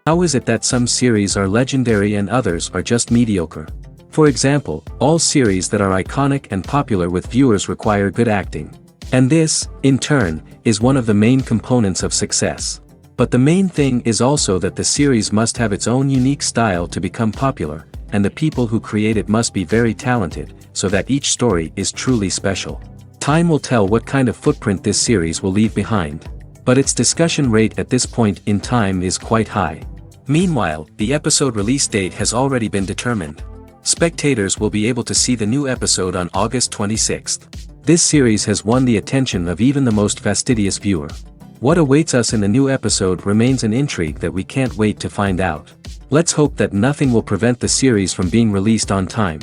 How is it that some series are legendary and others are just mediocre? For example, all series that are iconic and popular with viewers require good acting. And this, in turn, is one of the main components of success. But the main thing is also that the series must have its own unique style to become popular, and the people who create it must be very talented, so that each story is truly special. Time will tell what kind of footprint this series will leave behind. But its discussion rate at this point in time is quite high. Meanwhile, the episode release date has already been determined. Spectators will be able to see the new episode on August 26th. This series has won the attention of even the most fastidious viewer. What awaits us in the new episode remains an intrigue that we can't wait to find out. Let's hope that nothing will prevent the series from being released on time.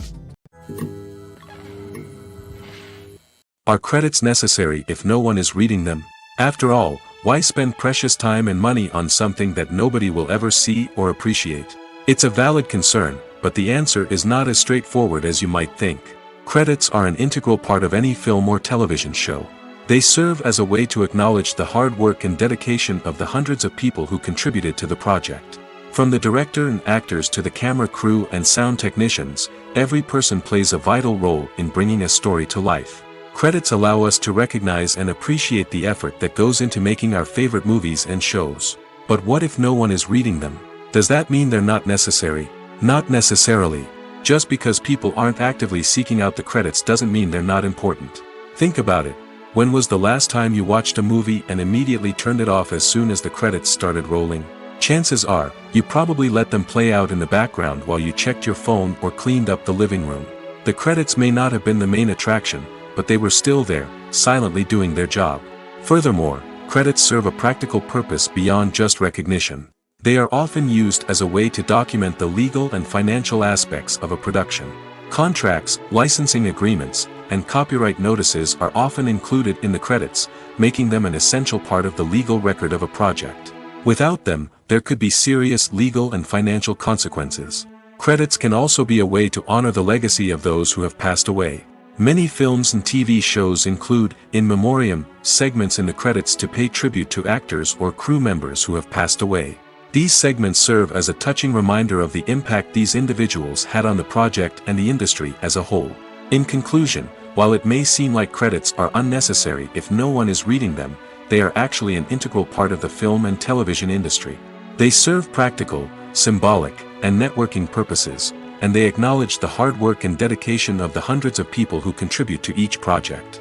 Are credits necessary if no one is reading them? After all, why spend precious time and money on something that nobody will ever see or appreciate? It's a valid concern, but the answer is not as straightforward as you might think. Credits are an integral part of any film or television show. They serve as a way to acknowledge the hard work and dedication of the hundreds of people who contributed to the project. From the director and actors to the camera crew and sound technicians, every person plays a vital role in bringing a story to life. Credits allow us to recognize and appreciate the effort that goes into making our favorite movies and shows. But what if no one is reading them? Does that mean they're not necessary? Not necessarily. Just because people aren't actively seeking out the credits doesn't mean they're not important. Think about it. When was the last time you watched a movie and immediately turned it off as soon as the credits started rolling? Chances are, you probably let them play out in the background while you checked your phone or cleaned up the living room. The credits may not have been the main attraction, but they were still there, silently doing their job. Furthermore, credits serve a practical purpose beyond just recognition. They are often used as a way to document the legal and financial aspects of a production. Contracts, licensing agreements, and copyright notices are often included in the credits, making them an essential part of the legal record of a project. Without them, there could be serious legal and financial consequences. Credits can also be a way to honor the legacy of those who have passed away. Many films and TV shows include, in memoriam, segments in the credits to pay tribute to actors or crew members who have passed away. These segments serve as a touching reminder of the impact these individuals had on the project and the industry as a whole. In conclusion, while it may seem like credits are unnecessary if no one is reading them, they are actually an integral part of the film and television industry. They serve practical, symbolic, and networking purposes, and they acknowledge the hard work and dedication of the hundreds of people who contribute to each project.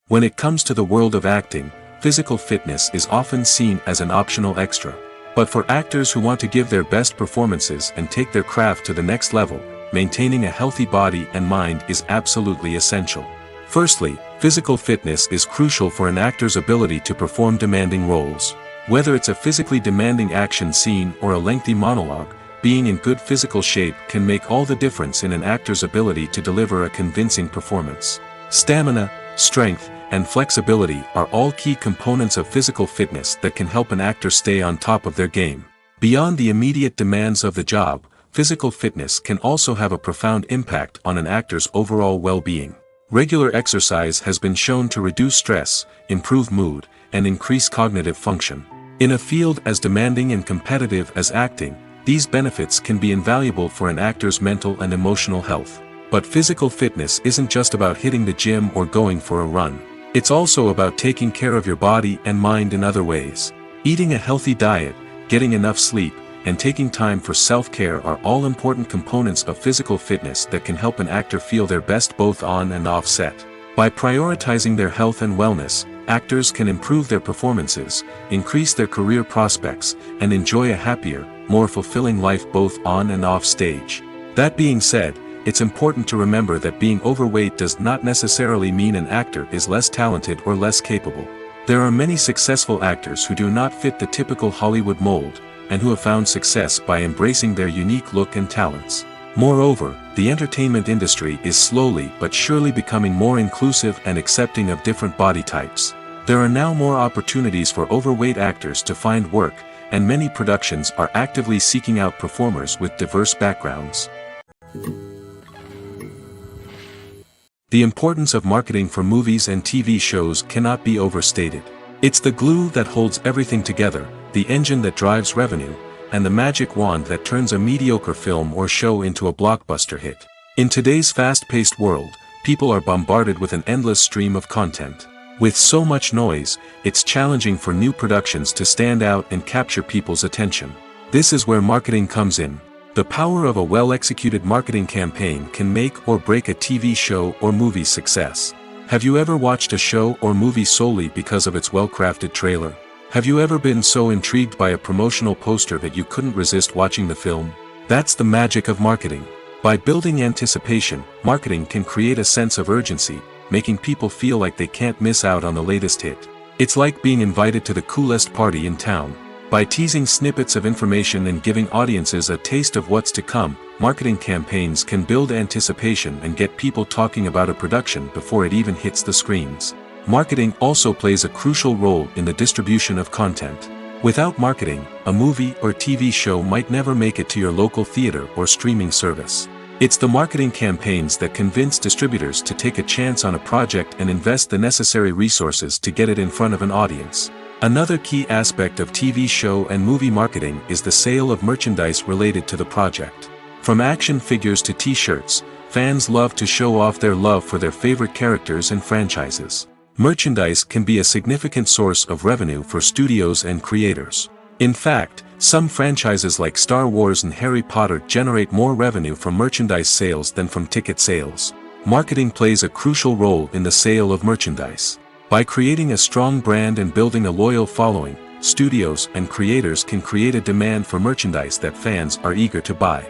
When it comes to the world of acting, physical fitness is often seen as an optional extra. But for actors who want to give their best performances and take their craft to the next level, maintaining a healthy body and mind is absolutely essential. Firstly, physical fitness is crucial for an actor's ability to perform demanding roles. Whether it's a physically demanding action scene or a lengthy monologue, being in good physical shape can make all the difference in an actor's ability to deliver a convincing performance. Stamina, strength, and flexibility are all key components of physical fitness that can help an actor stay on top of their game. Beyond the immediate demands of the job, physical fitness can also have a profound impact on an actor's overall well-being. Regular exercise has been shown to reduce stress, improve mood, and increase cognitive function. In a field as demanding and competitive as acting, these benefits can be invaluable for an actor's mental and emotional health. But physical fitness isn't just about hitting the gym or going for a run. It's also about taking care of your body and mind in other ways. Eating a healthy diet, getting enough sleep, and taking time for self-care are all important components of physical fitness that can help an actor feel their best both on and off set. By prioritizing their health and wellness, actors can improve their performances, increase their career prospects, and enjoy a happier, more fulfilling life both on and off stage. That being said, it's important to remember that being overweight does not necessarily mean an actor is less talented or less capable. There are many successful actors who do not fit the typical Hollywood mold, and who have found success by embracing their unique look and talents. Moreover, the entertainment industry is slowly but surely becoming more inclusive and accepting of different body types. There are now more opportunities for overweight actors to find work, and many productions are actively seeking out performers with diverse backgrounds. The importance of marketing for movies and TV shows cannot be overstated. It's the glue that holds everything together, the engine that drives revenue, and the magic wand that turns a mediocre film or show into a blockbuster hit. In today's fast-paced world, people are bombarded with an endless stream of content. With so much noise, it's challenging for new productions to stand out and capture people's attention. This is where marketing comes in. The power of a well-executed marketing campaign can make or break a TV show or movie's success. Have you ever watched a show or movie solely because of its well-crafted trailer? Have you ever been so intrigued by a promotional poster that you couldn't resist watching the film? That's the magic of marketing. By building anticipation, marketing can create a sense of urgency, making people feel like they can't miss out on the latest hit. It's like being invited to the coolest party in town. By teasing snippets of information and giving audiences a taste of what's to come, marketing campaigns can build anticipation and get people talking about a production before it even hits the screens. Marketing also plays a crucial role in the distribution of content. Without marketing, a movie or TV show might never make it to your local theater or streaming service. It's the marketing campaigns that convince distributors to take a chance on a project and invest the necessary resources to get it in front of an audience. Another key aspect of TV show and movie marketing is the sale of merchandise related to the project. From action figures to t-shirts, fans love to show off their love for their favorite characters and franchises. Merchandise can be a significant source of revenue for studios and creators. In fact, some franchises like Star Wars and Harry Potter generate more revenue from merchandise sales than from ticket sales. Marketing plays a crucial role in the sale of merchandise. By creating a strong brand and building a loyal following, studios and creators can create a demand for merchandise that fans are eager to buy.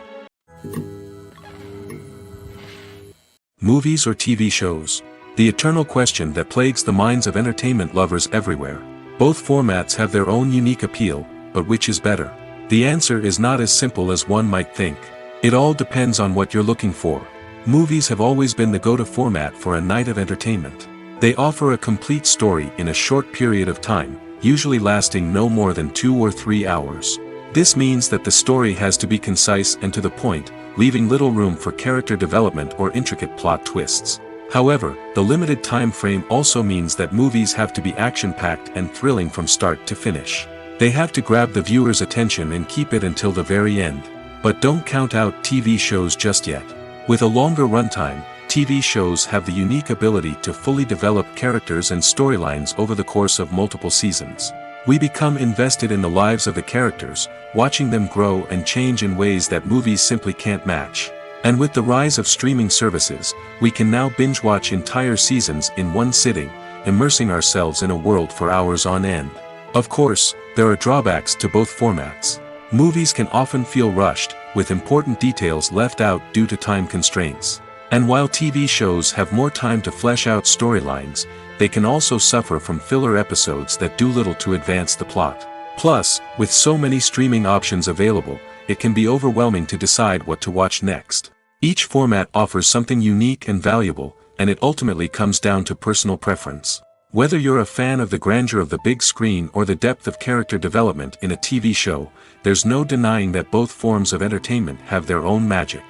Movies or TV shows? The eternal question that plagues the minds of entertainment lovers everywhere. Both formats have their own unique appeal, but which is better? The answer is not as simple as one might think. It all depends on what you're looking for. Movies have always been the go-to format for a night of entertainment. They offer a complete story in a short period of time, usually lasting no more than 2 or 3 hours. This means that the story has to be concise and to the point, leaving little room for character development or intricate plot twists. However, the limited time frame also means that movies have to be action-packed and thrilling from start to finish. They have to grab the viewer's attention and keep it until the very end. But don't count out TV shows just yet. With a longer runtime, TV shows have the unique ability to fully develop characters and storylines over the course of multiple seasons. We become invested in the lives of the characters, watching them grow and change in ways that movies simply can't match. And with the rise of streaming services, we can now binge-watch entire seasons in one sitting, immersing ourselves in a world for hours on end. Of course, there are drawbacks to both formats. Movies can often feel rushed, with important details left out due to time constraints. And while TV shows have more time to flesh out storylines, they can also suffer from filler episodes that do little to advance the plot. Plus, with so many streaming options available, it can be overwhelming to decide what to watch next. Each format offers something unique and valuable, and it ultimately comes down to personal preference. Whether you're a fan of the grandeur of the big screen or the depth of character development in a TV show, there's no denying that both forms of entertainment have their own magic.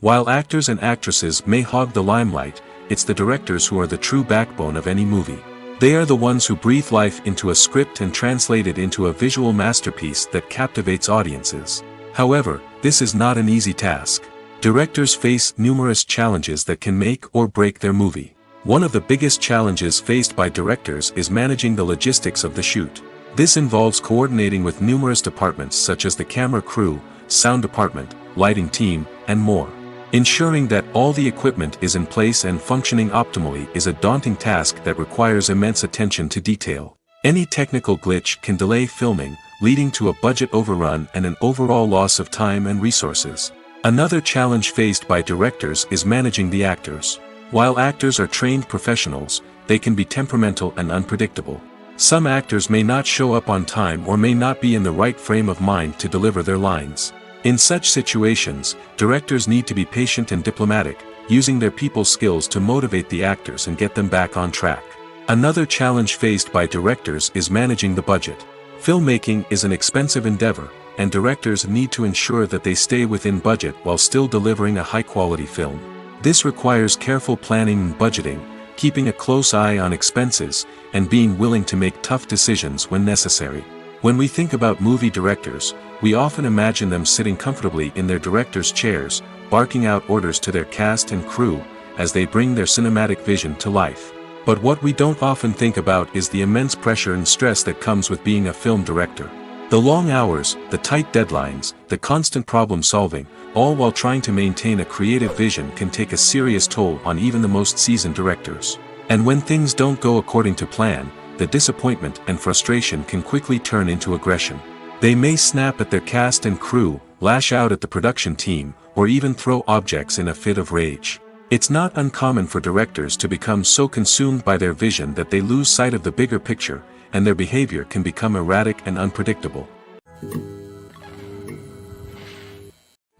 While actors and actresses may hog the limelight, it's the directors who are the true backbone of any movie. They are the ones who breathe life into a script and translate it into a visual masterpiece that captivates audiences. However, this is not an easy task. Directors face numerous challenges that can make or break their movie. One of the biggest challenges faced by directors is managing the logistics of the shoot. This involves coordinating with numerous departments such as the camera crew, sound department, lighting team, and more. Ensuring that all the equipment is in place and functioning optimally is a daunting task that requires immense attention to detail. Any technical glitch can delay filming, leading to a budget overrun and an overall loss of time and resources. Another challenge faced by directors is managing the actors. While actors are trained professionals, they can be temperamental and unpredictable. Some actors may not show up on time or may not be in the right frame of mind to deliver their lines. In such situations, directors need to be patient and diplomatic, using their people skills to motivate the actors and get them back on track. Another challenge faced by directors is managing the budget. Filmmaking is an expensive endeavor, and directors need to ensure that they stay within budget while still delivering a high-quality film. This requires careful planning and budgeting, keeping a close eye on expenses, and being willing to make tough decisions when necessary. When we think about movie directors, we often imagine them sitting comfortably in their director's chairs, barking out orders to their cast and crew, as they bring their cinematic vision to life. But what we don't often think about is the immense pressure and stress that comes with being a film director. The long hours, the tight deadlines, the constant problem solving, all while trying to maintain a creative vision can take a serious toll on even the most seasoned directors. And when things don't go according to plan, the disappointment and frustration can quickly turn into aggression. They may snap at their cast and crew, lash out at the production team, or even throw objects in a fit of rage. It's not uncommon for directors to become so consumed by their vision that they lose sight of the bigger picture, and their behavior can become erratic and unpredictable.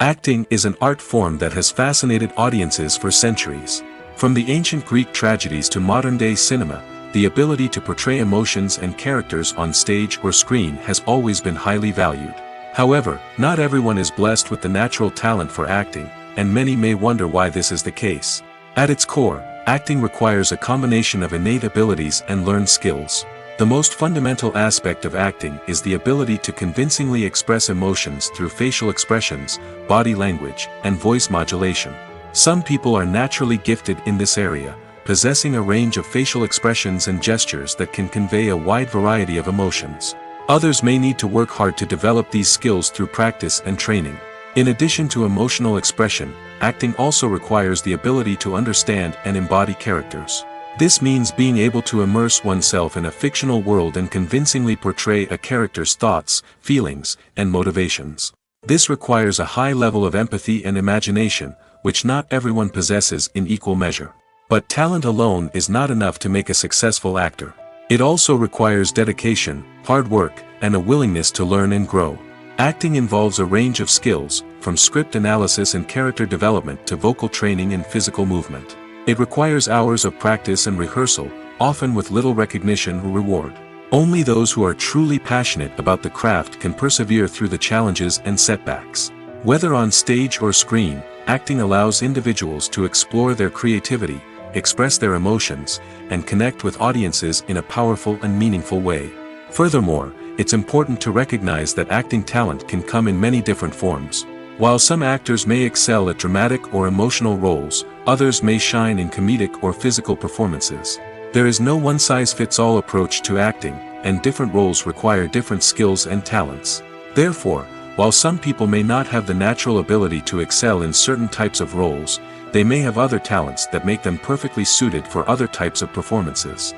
Acting is an art form that has fascinated audiences for centuries. From the ancient Greek tragedies to modern-day cinema, the ability to portray emotions and characters on stage or screen has always been highly valued. However, not everyone is blessed with the natural talent for acting, and many may wonder why this is the case. At its core, acting requires a combination of innate abilities and learned skills. The most fundamental aspect of acting is the ability to convincingly express emotions through facial expressions, body language, and voice modulation. Some people are naturally gifted in this area, possessing a range of facial expressions and gestures that can convey a wide variety of emotions. Others may need to work hard to develop these skills through practice and training. In addition to emotional expression, acting also requires the ability to understand and embody characters. This means being able to immerse oneself in a fictional world and convincingly portray a character's thoughts, feelings, and motivations. This requires a high level of empathy and imagination, which not everyone possesses in equal measure. But talent alone is not enough to make a successful actor. It also requires dedication, hard work, and a willingness to learn and grow. Acting involves a range of skills, from script analysis and character development to vocal training and physical movement. It requires hours of practice and rehearsal, often with little recognition or reward. Only those who are truly passionate about the craft can persevere through the challenges and setbacks. Whether on stage or screen, acting allows individuals to explore their creativity, express their emotions, and connect with audiences in a powerful and meaningful way. Furthermore, it's important to recognize that acting talent can come in many different forms. While some actors may excel at dramatic or emotional roles, others may shine in comedic or physical performances. There is no one-size-fits-all approach to acting, and different roles require different skills and talents. Therefore, while some people may not have the natural ability to excel in certain types of roles, they may have other talents that make them perfectly suited for other types of performances.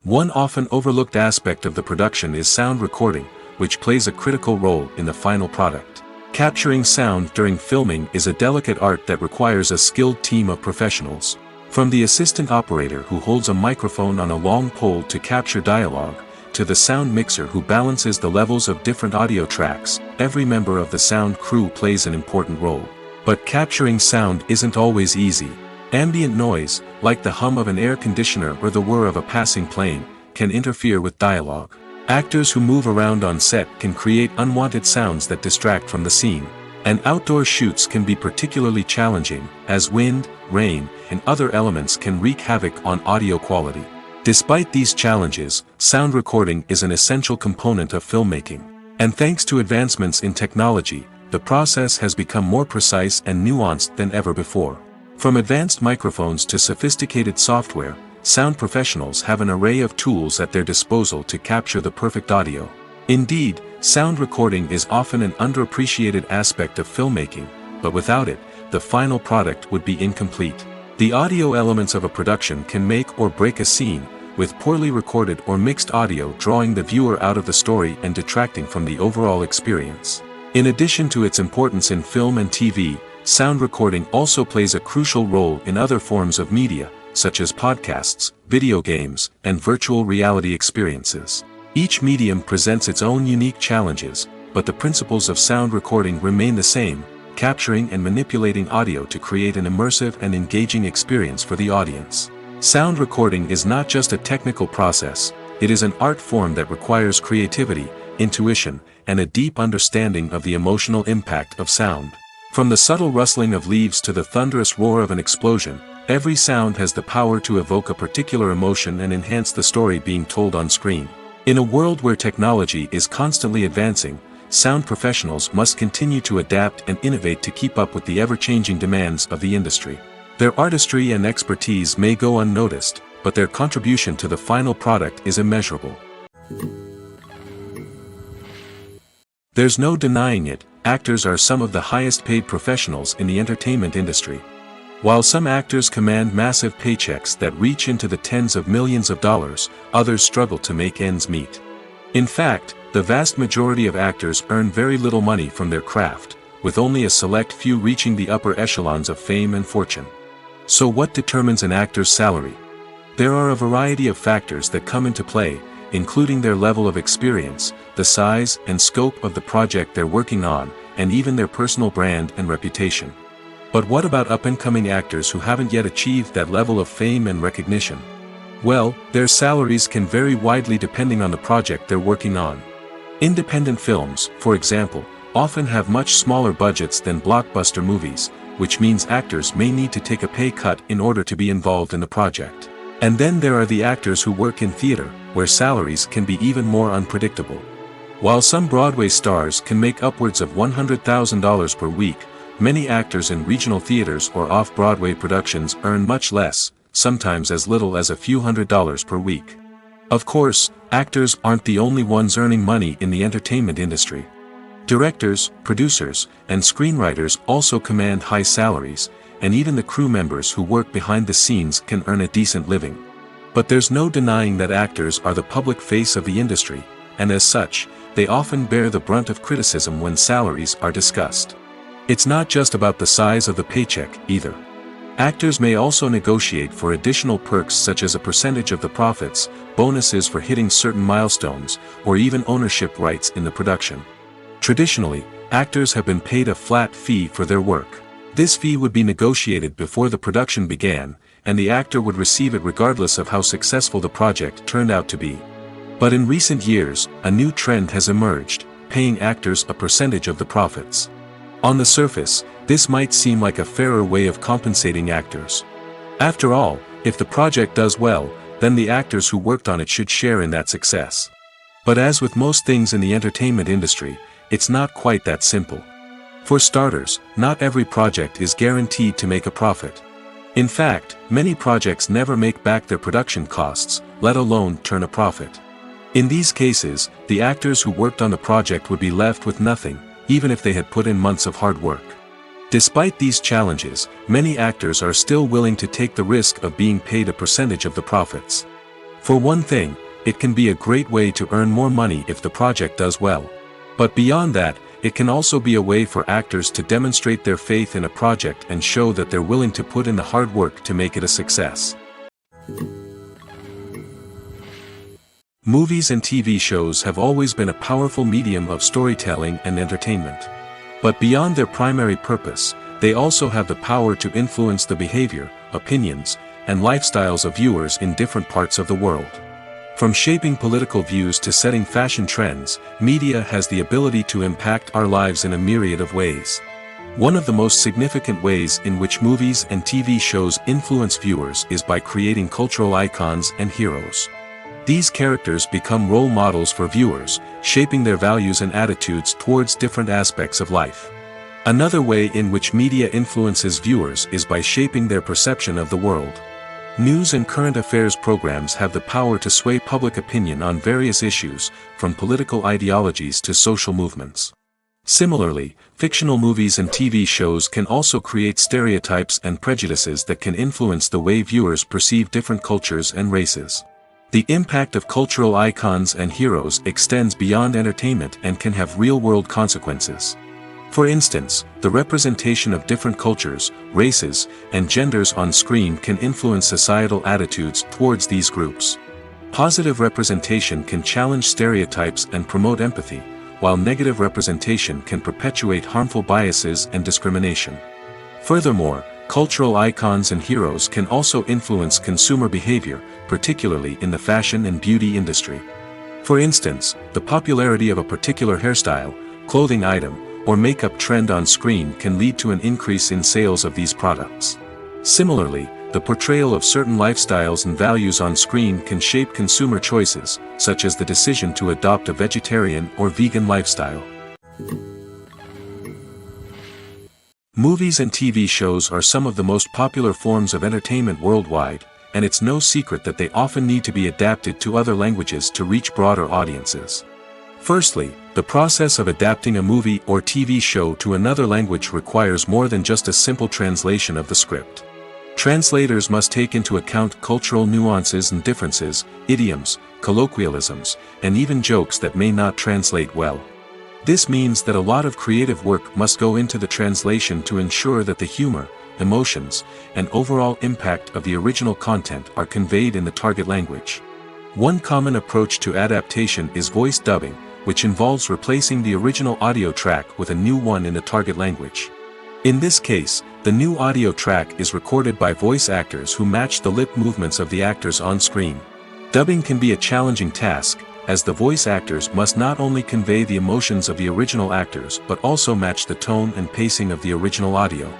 One often overlooked aspect of the production is sound recording, which plays a critical role in the final product. Capturing sound during filming is a delicate art that requires a skilled team of professionals. From the assistant operator who holds a microphone on a long pole to capture dialogue, to the sound mixer who balances the levels of different audio tracks, every member of the sound crew plays an important role. But capturing sound isn't always easy. Ambient noise, like the hum of an air conditioner or the whir of a passing plane, can interfere with dialogue. Actors who move around on set can create unwanted sounds that distract from the scene. And outdoor shoots can be particularly challenging, as wind, rain, and other elements can wreak havoc on audio quality. Despite these challenges, sound recording is an essential component of filmmaking. And thanks to advancements in technology, the process has become more precise and nuanced than ever before. From advanced microphones to sophisticated software, sound professionals have an array of tools at their disposal to capture the perfect audio. Indeed, sound recording is often an underappreciated aspect of filmmaking, but without it, the final product would be incomplete. The audio elements of a production can make or break a scene, with poorly recorded or mixed audio drawing the viewer out of the story and detracting from the overall experience. In addition to its importance in film and TV, sound recording also plays a crucial role in other forms of media, such as podcasts, video games, and virtual reality experiences. Each medium presents its own unique challenges, but the principles of sound recording remain the same, capturing and manipulating audio to create an immersive and engaging experience for the audience. Sound recording is not just a technical process, it is an art form that requires creativity, intuition, and a deep understanding of the emotional impact of sound. From the subtle rustling of leaves to the thunderous roar of an explosion, every sound has the power to evoke a particular emotion and enhance the story being told on screen. In a world where technology is constantly advancing, sound professionals must continue to adapt and innovate to keep up with the ever-changing demands of the industry. Their artistry and expertise may go unnoticed, but their contribution to the final product is immeasurable. There's no denying it, actors are some of the highest-paid professionals in the entertainment industry. While some actors command massive paychecks that reach into the tens of millions of dollars, others struggle to make ends meet. In fact, the vast majority of actors earn very little money from their craft, with only a select few reaching the upper echelons of fame and fortune. So what determines an actor's salary? There are a variety of factors that come into play, including their level of experience, the size and scope of the project they're working on, and even their personal brand and reputation. But what about up-and-coming actors who haven't yet achieved that level of fame and recognition? Well, their salaries can vary widely depending on the project they're working on. Independent films, for example, often have much smaller budgets than blockbuster movies, which means actors may need to take a pay cut in order to be involved in the project. And then there are the actors who work in theater, where salaries can be even more unpredictable. While some Broadway stars can make upwards of $100,000 per week, many actors in regional theaters or off-Broadway productions earn much less, sometimes as little as a few $100s per week. Of course, actors aren't the only ones earning money in the entertainment industry. Directors, producers, and screenwriters also command high salaries, and even the crew members who work behind the scenes can earn a decent living. But there's no denying that actors are the public face of the industry, and as such, they often bear the brunt of criticism when salaries are discussed. It's not just about the size of the paycheck, either. Actors may also negotiate for additional perks such as a percentage of the profits, bonuses for hitting certain milestones, or even ownership rights in the production. Traditionally, actors have been paid a flat fee for their work. This fee would be negotiated before the production began, and the actor would receive it regardless of how successful the project turned out to be. But in recent years, a new trend has emerged, paying actors a percentage of the profits. On the surface, this might seem like a fairer way of compensating actors. After all, if the project does well, then the actors who worked on it should share in that success. But as with most things in the entertainment industry, it's not quite that simple. For starters, not every project is guaranteed to make a profit. In fact, many projects never make back their production costs, let alone turn a profit. In these cases, the actors who worked on the project would be left with nothing, even if they had put in months of hard work. Despite these challenges, many actors are still willing to take the risk of being paid a percentage of the profits. For one thing, it can be a great way to earn more money if the project does well. But beyond that, it can also be a way for actors to demonstrate their faith in a project and show that they're willing to put in the hard work to make it a success. Movies and TV shows have always been a powerful medium of storytelling and entertainment. But beyond their primary purpose, they also have the power to influence the behavior, opinions, and lifestyles of viewers in different parts of the world. From shaping political views to setting fashion trends, media has the ability to impact our lives in a myriad of ways. One of the most significant ways in which movies and TV shows influence viewers is by creating cultural icons and heroes. These characters become role models for viewers, shaping their values and attitudes towards different aspects of life. Another way in which media influences viewers is by shaping their perception of the world. News and current affairs programs have the power to sway public opinion on various issues, from political ideologies to social movements. Similarly, fictional movies and TV shows can also create stereotypes and prejudices that can influence the way viewers perceive different cultures and races. The impact of cultural icons and heroes extends beyond entertainment and can have real-world consequences. For instance, the representation of different cultures, races, and genders on screen can influence societal attitudes towards these groups. Positive representation can challenge stereotypes and promote empathy, while negative representation can perpetuate harmful biases and discrimination. Furthermore, cultural icons and heroes can also influence consumer behavior, particularly in the fashion and beauty industry. For instance, the popularity of a particular hairstyle, clothing item, or makeup trend on screen can lead to an increase in sales of these products. Similarly, the portrayal of certain lifestyles and values on screen can shape consumer choices, such as the decision to adopt a vegetarian or vegan lifestyle. Movies and TV shows are some of the most popular forms of entertainment worldwide, and it's no secret that they often need to be adapted to other languages to reach broader audiences. Firstly, the process of adapting a movie or TV show to another language requires more than just a simple translation of the script. Translators must take into account cultural nuances and differences, idioms, colloquialisms, and even jokes that may not translate well. This means that a lot of creative work must go into the translation to ensure that the humor, emotions, and overall impact of the original content are conveyed in the target language. One common approach to adaptation is voice dubbing, which involves replacing the original audio track with a new one in the target language. In this case, the new audio track is recorded by voice actors who match the lip movements of the actors on screen. Dubbing can be a challenging task, as the voice actors must not only convey the emotions of the original actors but also match the tone and pacing of the original audio.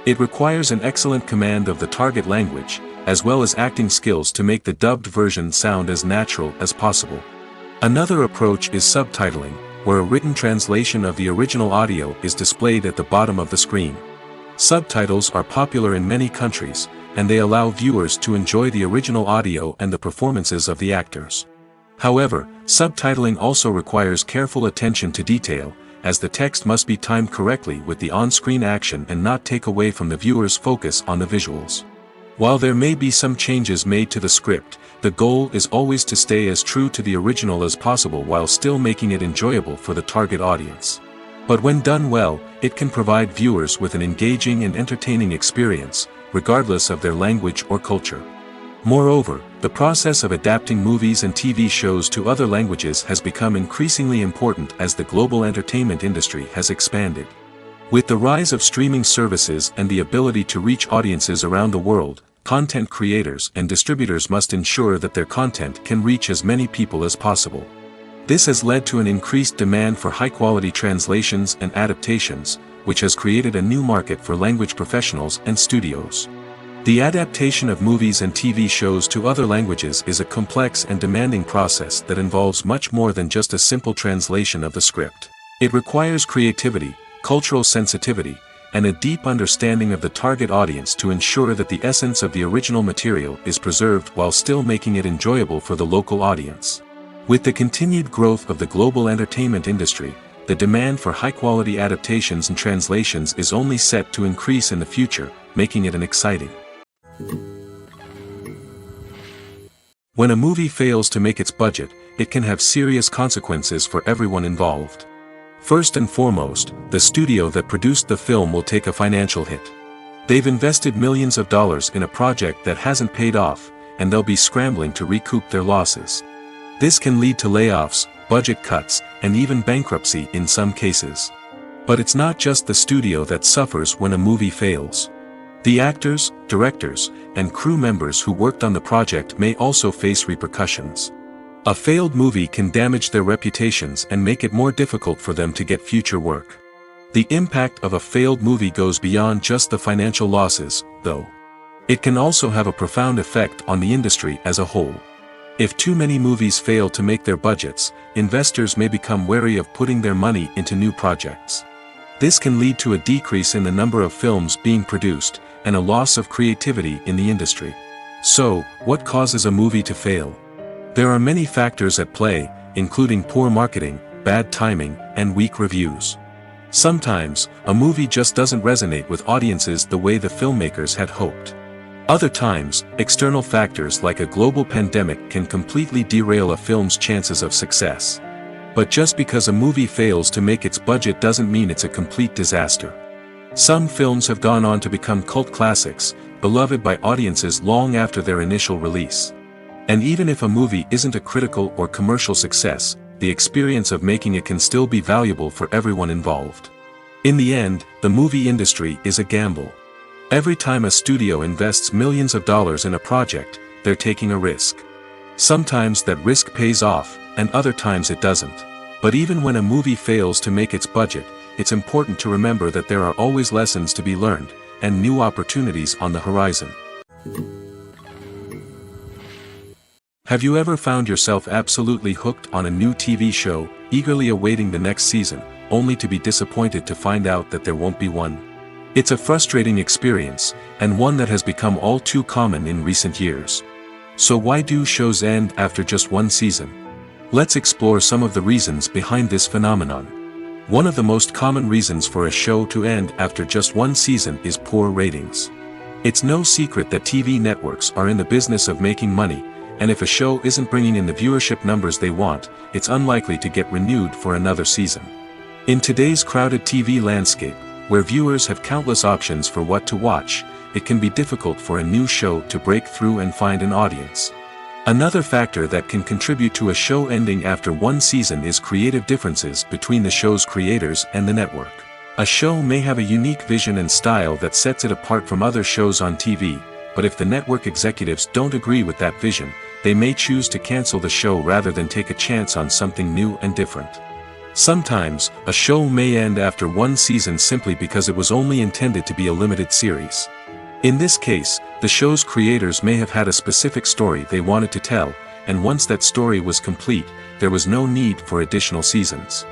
It requires an excellent command of the target language, as well as acting skills to make the dubbed version sound as natural as possible. Another approach is subtitling, where a written translation of the original audio is displayed at the bottom of the screen. Subtitles are popular in many countries, and they allow viewers to enjoy the original audio and the performances of the actors. However, subtitling also requires careful attention to detail, as the text must be timed correctly with the on-screen action and not take away from the viewer's focus on the visuals. While there may be some changes made to the script, the goal is always to stay as true to the original as possible while still making it enjoyable for the target audience. But when done well, it can provide viewers with an engaging and entertaining experience, regardless of their language or culture. Moreover, the process of adapting movies and TV shows to other languages has become increasingly important as the global entertainment industry has expanded. With the rise of streaming services and the ability to reach audiences around the world, content creators and distributors must ensure that their content can reach as many people as possible. This has led to an increased demand for high-quality translations and adaptations, which has created a new market for language professionals and studios. The adaptation of movies and TV shows to other languages is a complex and demanding process that involves much more than just a simple translation of the script. It requires creativity, cultural sensitivity, and a deep understanding of the target audience to ensure that the essence of the original material is preserved while still making it enjoyable for the local audience. With the continued growth of the global entertainment industry, the demand for high-quality adaptations and translations is only set to increase in the future, making it an exciting. When a movie fails to make its budget, it can have serious consequences for everyone involved. First and foremost, the studio that produced the film will take a financial hit. They've invested millions of dollars in a project that hasn't paid off, and they'll be scrambling to recoup their losses. This can lead to layoffs, budget cuts, and even bankruptcy in some cases. But it's not just the studio that suffers when a movie fails. The actors, directors, and crew members who worked on the project may also face repercussions. A failed movie can damage their reputations and make it more difficult for them to get future work. The impact of a failed movie goes beyond just the financial losses, though. It can also have a profound effect on the industry as a whole. If too many movies fail to make their budgets, investors may become wary of putting their money into new projects. This can lead to a decrease in the number of films being produced, and a loss of creativity in the industry. So, what causes a movie to fail? There are many factors at play, including poor marketing, bad timing, and weak reviews. Sometimes, a movie just doesn't resonate with audiences the way the filmmakers had hoped. Other times, external factors like a global pandemic can completely derail a film's chances of success. But just because a movie fails to make its budget doesn't mean it's a complete disaster. Some films have gone on to become cult classics, beloved by audiences long after their initial release. And even if a movie isn't a critical or commercial success, the experience of making it can still be valuable for everyone involved. In the end, the movie industry is a gamble. Every time a studio invests millions of dollars in a project, they're taking a risk. Sometimes that risk pays off, and other times it doesn't. But even when a movie fails to make its budget, it's important to remember that there are always lessons to be learned, and new opportunities on the horizon. Have you ever found yourself absolutely hooked on a new TV show, eagerly awaiting the next season, only to be disappointed to find out that there won't be one? It's a frustrating experience, and one that has become all too common in recent years. So why do shows end after just one season? Let's explore some of the reasons behind this phenomenon. One of the most common reasons for a show to end after just one season is poor ratings. It's no secret that TV networks are in the business of making money, and if a show isn't bringing in the viewership numbers they want, it's unlikely to get renewed for another season. In today's crowded TV landscape, where viewers have countless options for what to watch, it can be difficult for a new show to break through and find an audience. Another factor that can contribute to a show ending after one season is creative differences between the show's creators and the network. A show may have a unique vision and style that sets it apart from other shows on TV, but if the network executives don't agree with that vision, they may choose to cancel the show rather than take a chance on something new and different. Sometimes, a show may end after one season simply because it was only intended to be a limited series. In this case, the show's creators may have had a specific story they wanted to tell, and once that story was complete, there was no need for additional seasons.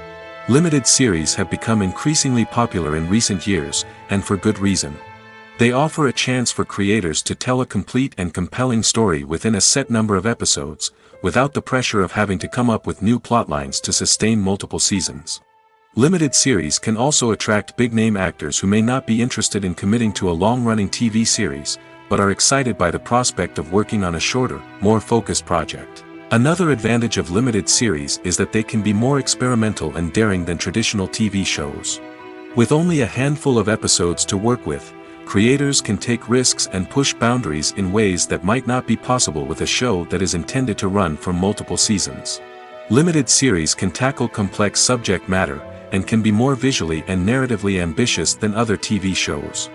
Limited series have become increasingly popular in recent years, and for good reason. They offer a chance for creators to tell a complete and compelling story within a set number of episodes, without the pressure of having to come up with new plotlines to sustain multiple seasons. Limited series can also attract big-name actors who may not be interested in committing to a long-running TV series, but are excited by the prospect of working on a shorter, more focused project. Another advantage of limited series is that they can be more experimental and daring than traditional TV shows. With only a handful of episodes to work with, creators can take risks and push boundaries in ways that might not be possible with a show that is intended to run for multiple seasons. Limited series can tackle complex subject matter, and can be more visually and narratively ambitious than other TV shows.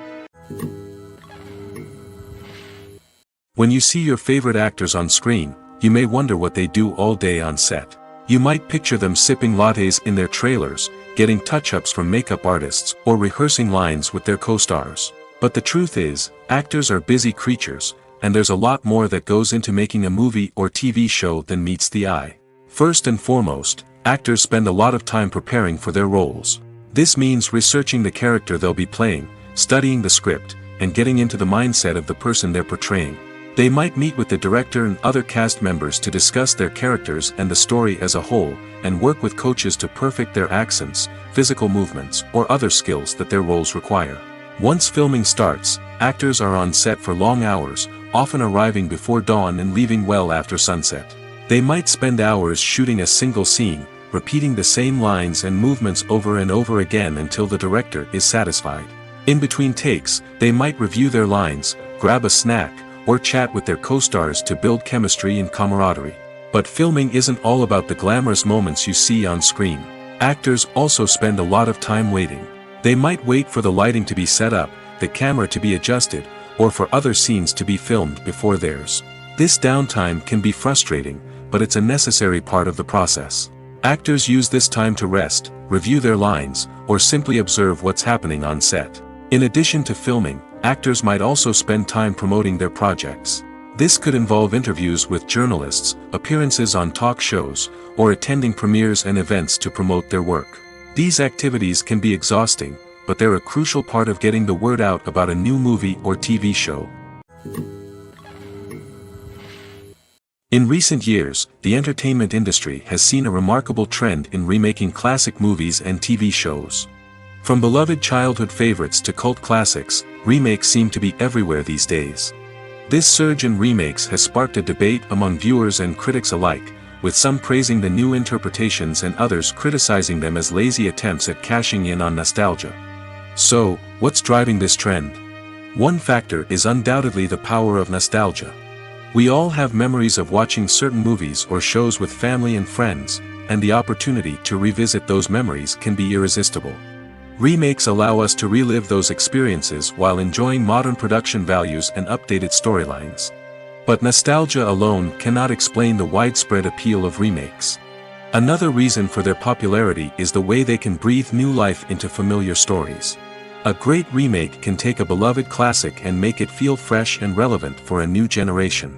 When you see your favorite actors on screen, you may wonder what they do all day on set. You might picture them sipping lattes in their trailers, getting touch-ups from makeup artists, or rehearsing lines with their co-stars. But the truth is, actors are busy creatures, and there's a lot more that goes into making a movie or TV show than meets the eye. First and foremost, actors spend a lot of time preparing for their roles. This means researching the character they'll be playing, studying the script, and getting into the mindset of the person they're portraying. They might meet with the director and other cast members to discuss their characters and the story as a whole, and work with coaches to perfect their accents, physical movements, or other skills that their roles require. Once filming starts, actors are on set for long hours, often arriving before dawn and leaving well after sunset. They might spend hours shooting a single scene, repeating the same lines and movements over and over again until the director is satisfied. In between takes, they might review their lines, grab a snack, or chat with their co-stars to build chemistry and camaraderie. But filming isn't all about the glamorous moments you see on screen. Actors also spend a lot of time waiting. They might wait for the lighting to be set up, the camera to be adjusted, or for other scenes to be filmed before theirs. This downtime can be frustrating, but it's a necessary part of the process. Actors use this time to rest, review their lines, or simply observe what's happening on set. In addition to filming, actors might also spend time promoting their projects. This could involve interviews with journalists, appearances on talk shows, or attending premieres and events to promote their work. These activities can be exhausting, but they're a crucial part of getting the word out about a new movie or TV show. In recent years, the entertainment industry has seen a remarkable trend in remaking classic movies and TV shows. From beloved childhood favorites to cult classics, remakes seem to be everywhere these days. This surge in remakes has sparked a debate among viewers and critics alike, with some praising the new interpretations and others criticizing them as lazy attempts at cashing in on nostalgia. So, what's driving this trend? One factor is undoubtedly the power of nostalgia. We all have memories of watching certain movies or shows with family and friends, and the opportunity to revisit those memories can be irresistible. Remakes allow us to relive those experiences while enjoying modern production values and updated storylines. But nostalgia alone cannot explain the widespread appeal of remakes. Another reason for their popularity is the way they can breathe new life into familiar stories. A great remake can take a beloved classic and make it feel fresh and relevant for a new generation.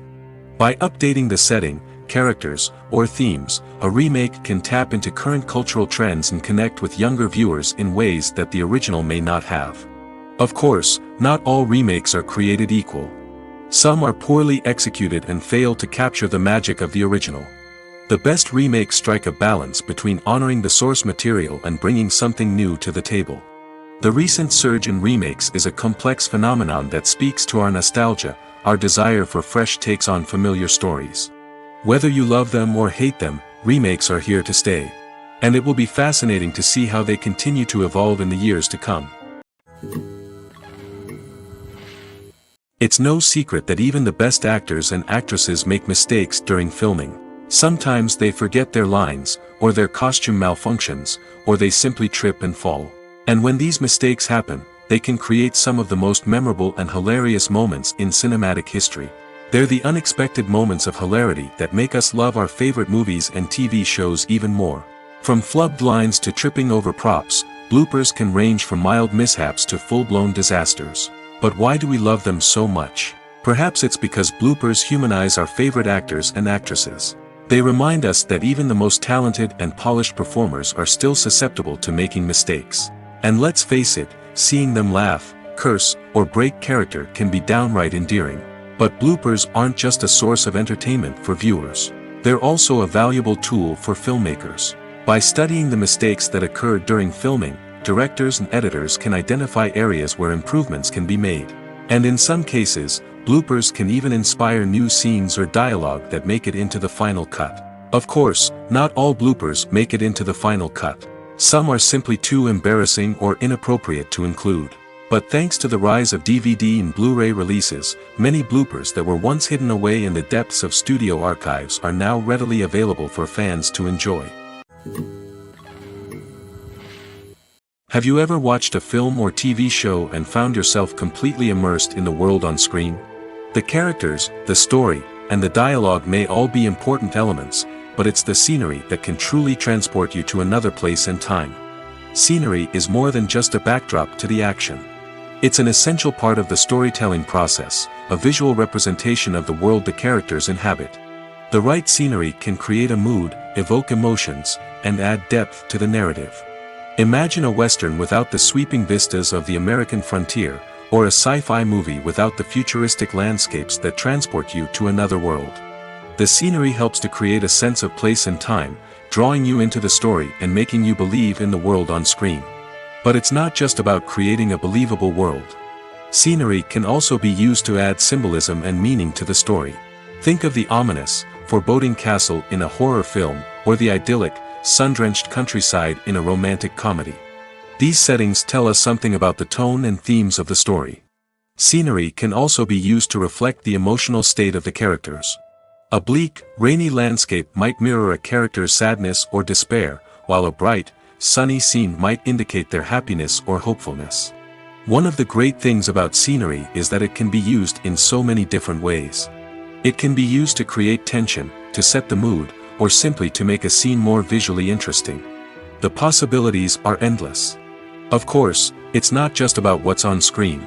By updating the setting, characters, or themes, a remake can tap into current cultural trends and connect with younger viewers in ways that the original may not have. Of course, not all remakes are created equal. Some are poorly executed and fail to capture the magic of the original. The best remakes strike a balance between honoring the source material and bringing something new to the table. The recent surge in remakes is a complex phenomenon that speaks to our nostalgia, our desire for fresh takes on familiar stories. Whether you love them or hate them, remakes are here to stay. And it will be fascinating to see how they continue to evolve in the years to come. It's no secret that even the best actors and actresses make mistakes during filming. Sometimes they forget their lines, or their costume malfunctions, or they simply trip and fall. And when these mistakes happen, they can create some of the most memorable and hilarious moments in cinematic history. They're the unexpected moments of hilarity that make us love our favorite movies and TV shows even more. From flubbed lines to tripping over props, bloopers can range from mild mishaps to full-blown disasters. But why do we love them so much? Perhaps it's because bloopers humanize our favorite actors and actresses. They remind us that even the most talented and polished performers are still susceptible to making mistakes. And let's face it, seeing them laugh, curse, or break character can be downright endearing. But bloopers aren't just a source of entertainment for viewers. They're also a valuable tool for filmmakers. By studying the mistakes that occurred during filming, directors and editors can identify areas where improvements can be made. And in some cases, bloopers can even inspire new scenes or dialogue that make it into the final cut. Of course, not all bloopers make it into the final cut. Some are simply too embarrassing or inappropriate to include. But thanks to the rise of DVD and Blu-ray releases, many bloopers that were once hidden away in the depths of studio archives are now readily available for fans to enjoy. Have you ever watched a film or TV show and found yourself completely immersed in the world on screen? The characters, the story, and the dialogue may all be important elements, but it's the scenery that can truly transport you to another place and time. Scenery is more than just a backdrop to the action. It's an essential part of the storytelling process, a visual representation of the world the characters inhabit. The right scenery can create a mood, evoke emotions, and add depth to the narrative. Imagine a Western without the sweeping vistas of the American frontier, or a sci-fi movie without the futuristic landscapes that transport you to another world. The scenery helps to create a sense of place and time, drawing you into the story and making you believe in the world on screen. But it's not just about creating a believable world. Scenery can also be used to add symbolism and meaning to the story. Think of the ominous, foreboding castle in a horror film, or the idyllic, sun-drenched countryside in a romantic comedy. These settings tell us something about the tone and themes of the story. Scenery can also be used to reflect the emotional state of the characters. A bleak, rainy landscape might mirror a character's sadness or despair, while a bright, sunny scene might indicate their happiness or hopefulness. One of the great things about scenery is that it can be used in so many different ways. It can be used to create tension, to set the mood, or simply to make a scene more visually interesting. The possibilities are endless. Of course, it's not just about what's on screen.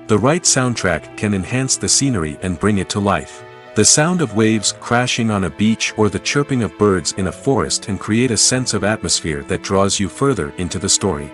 The right soundtrack can enhance the scenery and bring it to life. The sound of waves crashing on a beach or the chirping of birds in a forest can create a sense of atmosphere that draws you further into the story.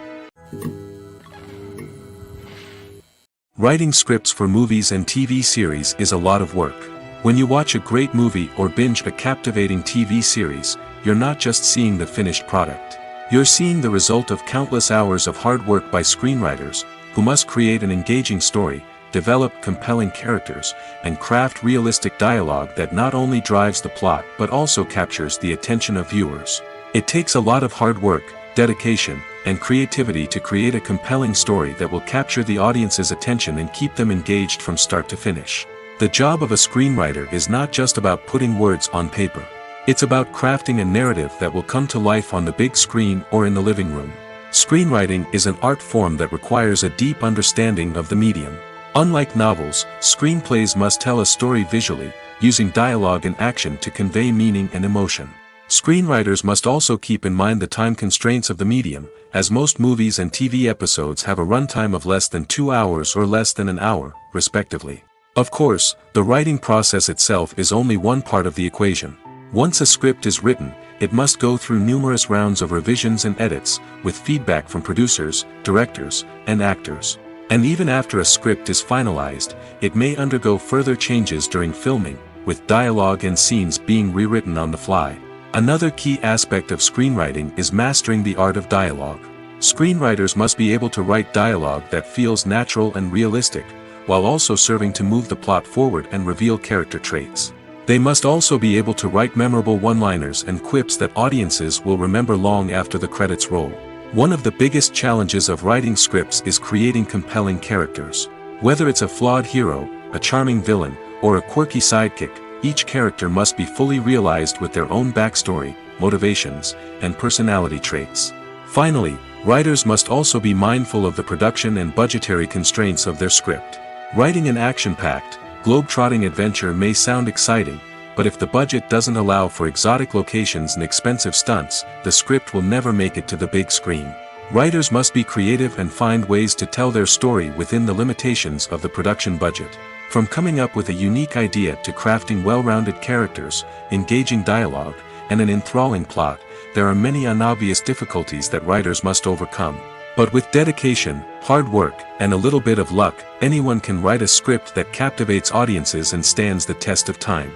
Writing scripts for movies and TV series is a lot of work. When you watch a great movie or binge a captivating TV series, you're not just seeing the finished product. You're seeing the result of countless hours of hard work by screenwriters, who must create an engaging story, develop compelling characters, and craft realistic dialogue that not only drives the plot but also captures the attention of viewers. It takes a lot of hard work, dedication, and creativity to create a compelling story that will capture the audience's attention and keep them engaged from start to finish. The job of a screenwriter is not just about putting words on paper. It's about crafting a narrative that will come to life on the big screen or in the living room. Screenwriting is an art form that requires a deep understanding of the medium. Unlike novels, screenplays must tell a story visually, using dialogue and action to convey meaning and emotion. Screenwriters must also keep in mind the time constraints of the medium, as most movies and TV episodes have a runtime of less than 2 hours or less than an hour, respectively. Of course, the writing process itself is only one part of the equation. Once a script is written, it must go through numerous rounds of revisions and edits, with feedback from producers, directors, and actors. And even after a script is finalized, it may undergo further changes during filming, with dialogue and scenes being rewritten on the fly. Another key aspect of screenwriting is mastering the art of dialogue. Screenwriters must be able to write dialogue that feels natural and realistic, while also serving to move the plot forward and reveal character traits. They must also be able to write memorable one-liners and quips that audiences will remember long after the credits roll. One of the biggest challenges of writing scripts is creating compelling characters. Whether it's a flawed hero, a charming villain, or a quirky sidekick, each character must be fully realized with their own backstory, motivations, and personality traits. Finally, writers must also be mindful of the production and budgetary constraints of their script. Writing an action-packed, globe-trotting adventure may sound exciting, but if the budget doesn't allow for exotic locations and expensive stunts, the script will never make it to the big screen. Writers must be creative and find ways to tell their story within the limitations of the production budget. From coming up with a unique idea to crafting well-rounded characters, engaging dialogue, and an enthralling plot, there are many unobvious difficulties that writers must overcome. But with dedication, hard work, and a little bit of luck, anyone can write a script that captivates audiences and stands the test of time.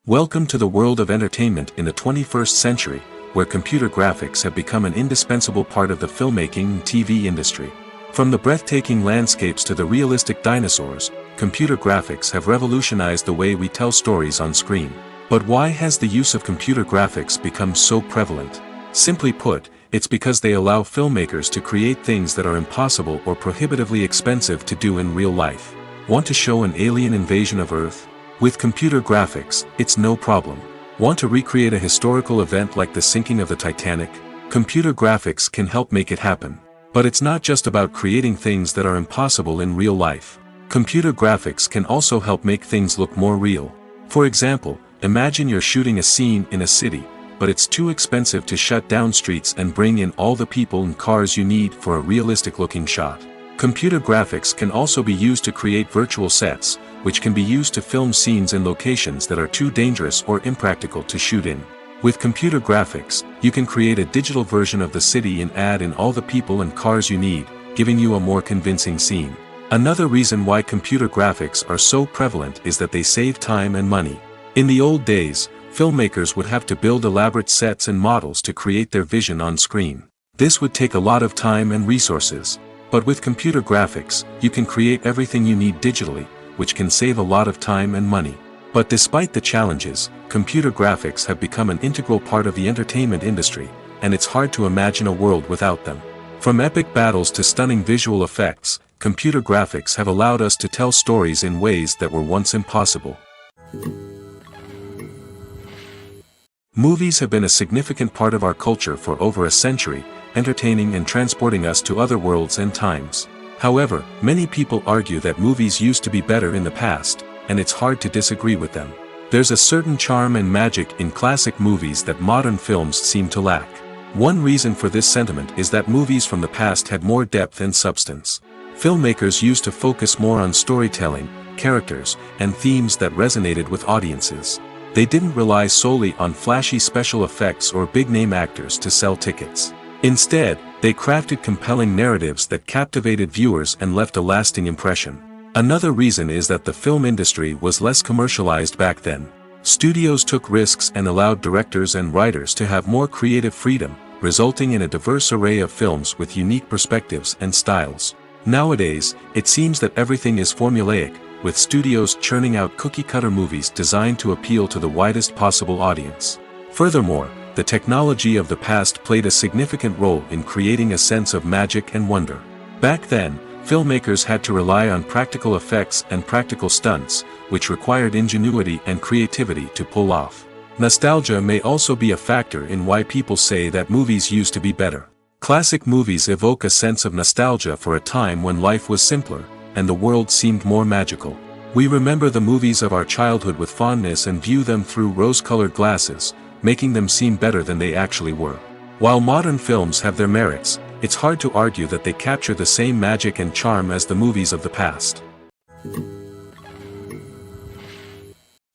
Welcome to the world of entertainment in the 21st century, where computer graphics have become an indispensable part of the filmmaking and TV industry. From the breathtaking landscapes to the realistic dinosaurs, computer graphics have revolutionized the way we tell stories on screen. But why has the use of computer graphics become so prevalent? Simply put, it's because they allow filmmakers to create things that are impossible or prohibitively expensive to do in real life. Want to show an alien invasion of Earth? With computer graphics, it's no problem. Want to recreate a historical event like the sinking of the Titanic? Computer graphics can help make it happen. But it's not just about creating things that are impossible in real life. Computer graphics can also help make things look more real. For example, imagine you're shooting a scene in a city, but it's too expensive to shut down streets and bring in all the people and cars you need for a realistic-looking shot. Computer graphics can also be used to create virtual sets, which can be used to film scenes in locations that are too dangerous or impractical to shoot in. With computer graphics, you can create a digital version of the city and add in all the people and cars you need, giving you a more convincing scene. Another reason why computer graphics are so prevalent is that they save time and money. In the old days, filmmakers would have to build elaborate sets and models to create their vision on screen. This would take a lot of time and resources. But with computer graphics, you can create everything you need digitally, which can save a lot of time and money. But despite the challenges, computer graphics have become an integral part of the entertainment industry, and it's hard to imagine a world without them. From epic battles to stunning visual effects, computer graphics have allowed us to tell stories in ways that were once impossible. Movies have been a significant part of our culture for over a century, entertaining and transporting us to other worlds and times. However, many people argue that movies used to be better in the past, and it's hard to disagree with them. There's a certain charm and magic in classic movies that modern films seem to lack. One reason for this sentiment is that movies from the past had more depth and substance. Filmmakers used to focus more on storytelling, characters, and themes that resonated with audiences. They didn't rely solely on flashy special effects or big-name actors to sell tickets. Instead, they crafted compelling narratives that captivated viewers and left a lasting impression. Another reason is that the film industry was less commercialized back then. Studios took risks and allowed directors and writers to have more creative freedom, resulting in a diverse array of films with unique perspectives and styles. Nowadays, it seems that everything is formulaic, with studios churning out cookie-cutter movies designed to appeal to the widest possible audience. Furthermore, the technology of the past played a significant role in creating a sense of magic and wonder. Back then, filmmakers had to rely on practical effects and practical stunts, which required ingenuity and creativity to pull off. Nostalgia may also be a factor in why people say that movies used to be better. Classic movies evoke a sense of nostalgia for a time when life was simpler, and the world seemed more magical. We remember the movies of our childhood with fondness and view them through rose-colored glasses, making them seem better than they actually were. While modern films have their merits, it's hard to argue that they capture the same magic and charm as the movies of the past.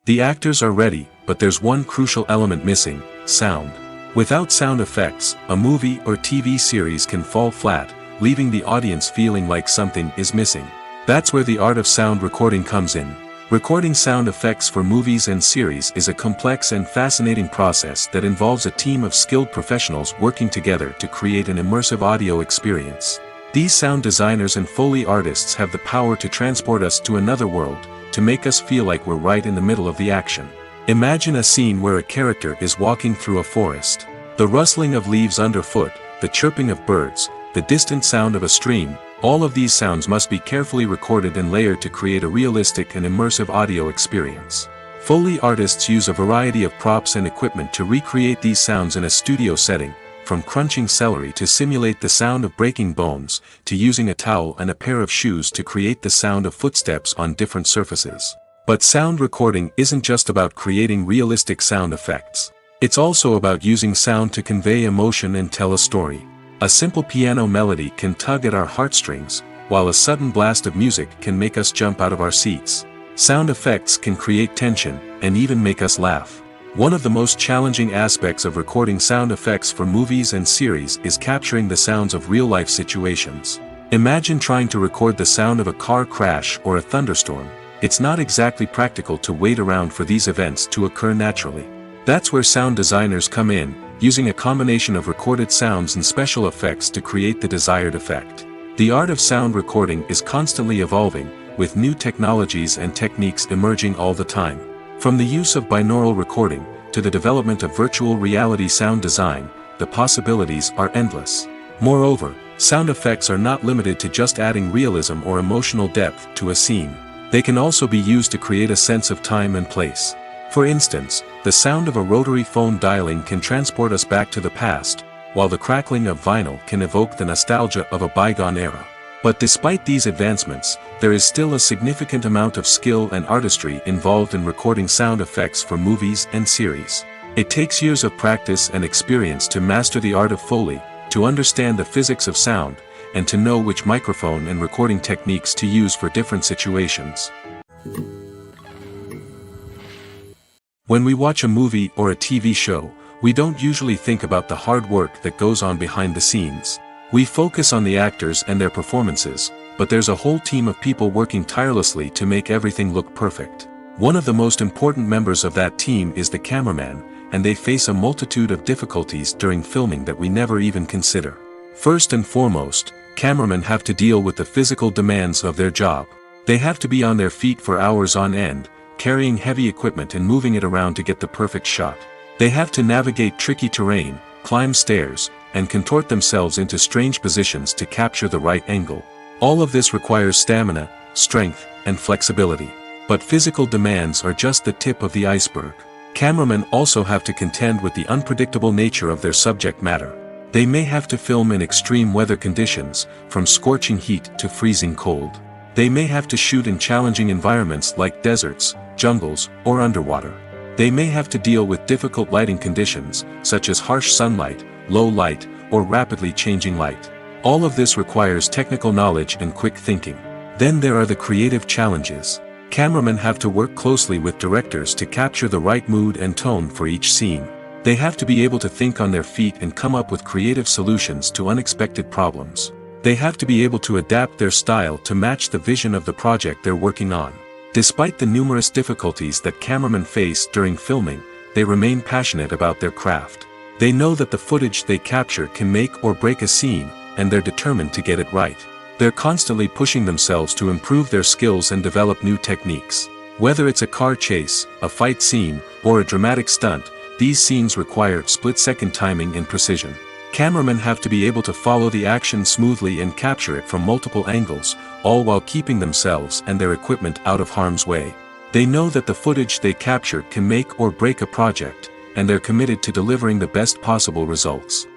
The actors are ready, but there's one crucial element missing: sound. Without sound effects, a movie or TV series can fall flat, leaving the audience feeling like something is missing. That's where the art of sound recording comes in. Recording sound effects for movies and series is a complex and fascinating process that involves a team of skilled professionals working together to create an immersive audio experience. These sound designers and Foley artists have the power to transport us to another world, to make us feel like we're right in the middle of the action. Imagine a scene where a character is walking through a forest. The rustling of leaves underfoot, the chirping of birds, the distant sound of a stream, all of these sounds must be carefully recorded and layered to create a realistic and immersive audio experience. Foley artists use a variety of props and equipment to recreate these sounds in a studio setting, from crunching celery to simulate the sound of breaking bones, to using a towel and a pair of shoes to create the sound of footsteps on different surfaces. But sound recording isn't just about creating realistic sound effects. It's also about using sound to convey emotion and tell a story. A simple piano melody can tug at our heartstrings, while a sudden blast of music can make us jump out of our seats. Sound effects can create tension, and even make us laugh. One of the most challenging aspects of recording sound effects for movies and series is capturing the sounds of real-life situations. Imagine trying to record the sound of a car crash or a thunderstorm. It's not exactly practical to wait around for these events to occur naturally. That's where sound designers come in, using a combination of recorded sounds and special effects to create the desired effect. The art of sound recording is constantly evolving, with new technologies and techniques emerging all the time. From the use of binaural recording, to the development of virtual reality sound design, the possibilities are endless. Moreover, sound effects are not limited to just adding realism or emotional depth to a scene. They can also be used to create a sense of time and place. For instance, the sound of a rotary phone dialing can transport us back to the past, while the crackling of vinyl can evoke the nostalgia of a bygone era. But despite these advancements, there is still a significant amount of skill and artistry involved in recording sound effects for movies and series. It takes years of practice and experience to master the art of Foley, to understand the physics of sound, and to know which microphone and recording techniques to use for different situations. When we watch a movie or a TV show, we don't usually think about the hard work that goes on behind the scenes. We focus on the actors and their performances, but there's a whole team of people working tirelessly to make everything look perfect. One of the most important members of that team is the cameraman, and they face a multitude of difficulties during filming that we never even consider. First and foremost, cameramen have to deal with the physical demands of their job. They have to be on their feet for hours on end, carrying heavy equipment and moving it around to get the perfect shot. They have to navigate tricky terrain, climb stairs, and contort themselves into strange positions to capture the right angle. All of this requires stamina, strength, and flexibility. But physical demands are just the tip of the iceberg. Cameramen also have to contend with the unpredictable nature of their subject matter. They may have to film in extreme weather conditions, from scorching heat to freezing cold. They may have to shoot in challenging environments like deserts, jungles, or underwater. They may have to deal with difficult lighting conditions, such as harsh sunlight, low light, or rapidly changing light. All of this requires technical knowledge and quick thinking. Then there are the creative challenges. Cameramen have to work closely with directors to capture the right mood and tone for each scene. They have to be able to think on their feet and come up with creative solutions to unexpected problems. They have to be able to adapt their style to match the vision of the project they're working on. Despite the numerous difficulties that cameramen face during filming, they remain passionate about their craft. They know that the footage they capture can make or break a scene, and they're determined to get it right. They're constantly pushing themselves to improve their skills and develop new techniques. Whether it's a car chase, a fight scene, or a dramatic stunt, these scenes require split-second timing and precision. Cameramen have to be able to follow the action smoothly and capture it from multiple angles, all while keeping themselves and their equipment out of harm's way. They know that the footage they capture can make or break a project, and they're committed to delivering the best possible results.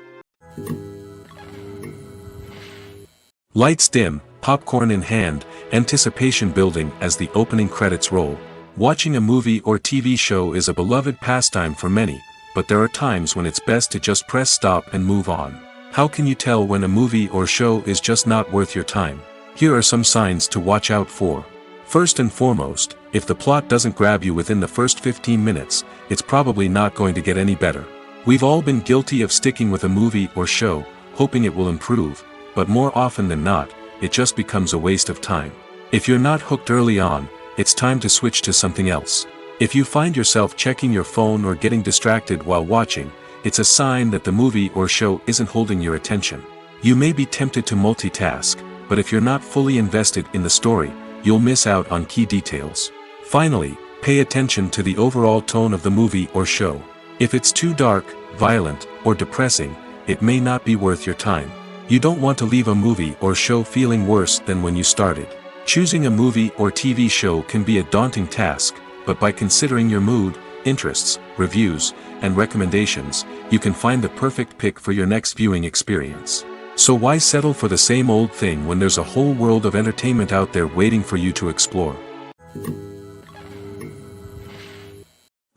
Lights dim, popcorn in hand, anticipation building as the opening credits roll. Watching a movie or TV show is a beloved pastime for many, but there are times when it's best to just press stop and move on. How can you tell when a movie or show is just not worth your time? Here are some signs to watch out for. First and foremost, if the plot doesn't grab you within the first 15 minutes, it's probably not going to get any better. We've all been guilty of sticking with a movie or show, hoping it will improve, but more often than not, it just becomes a waste of time. If you're not hooked early on, it's time to switch to something else. If you find yourself checking your phone or getting distracted while watching, it's a sign that the movie or show isn't holding your attention. You may be tempted to multitask, but if you're not fully invested in the story, you'll miss out on key details. Finally, pay attention to the overall tone of the movie or show. If it's too dark, violent, or depressing, it may not be worth your time. You don't want to leave a movie or show feeling worse than when you started. Choosing a movie or TV show can be a daunting task, but by considering your mood, interests, reviews, and recommendations, you can find the perfect pick for your next viewing experience. So why settle for the same old thing when there's a whole world of entertainment out there waiting for you to explore?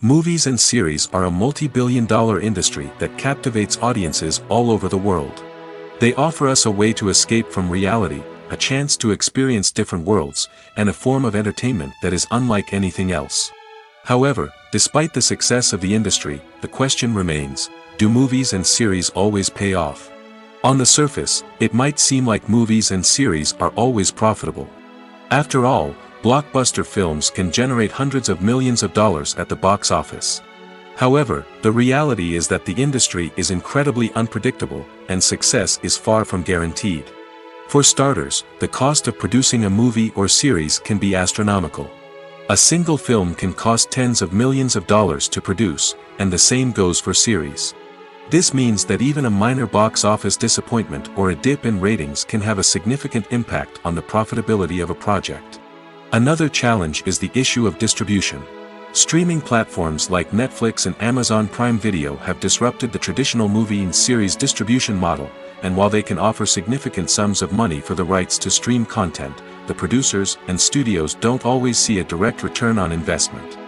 Movies and series are a multi-billion-dollar industry that captivates audiences all over the world. They offer us a way to escape from reality, a chance to experience different worlds, and a form of entertainment that is unlike anything else. However, despite the success of the industry, the question remains, do movies and series always pay off? On the surface, it might seem like movies and series are always profitable. After all, blockbuster films can generate hundreds of millions of dollars at the box office. However, the reality is that the industry is incredibly unpredictable, and success is far from guaranteed. For starters, the cost of producing a movie or series can be astronomical. A single film can cost tens of millions of dollars to produce, and the same goes for series. This means that even a minor box office disappointment or a dip in ratings can have a significant impact on the profitability of a project. Another challenge is the issue of distribution. Streaming platforms like Netflix and Amazon Prime Video have disrupted the traditional movie and series distribution model, and while they can offer significant sums of money for the rights to stream content, the producers and studios don't always see a direct return on investment.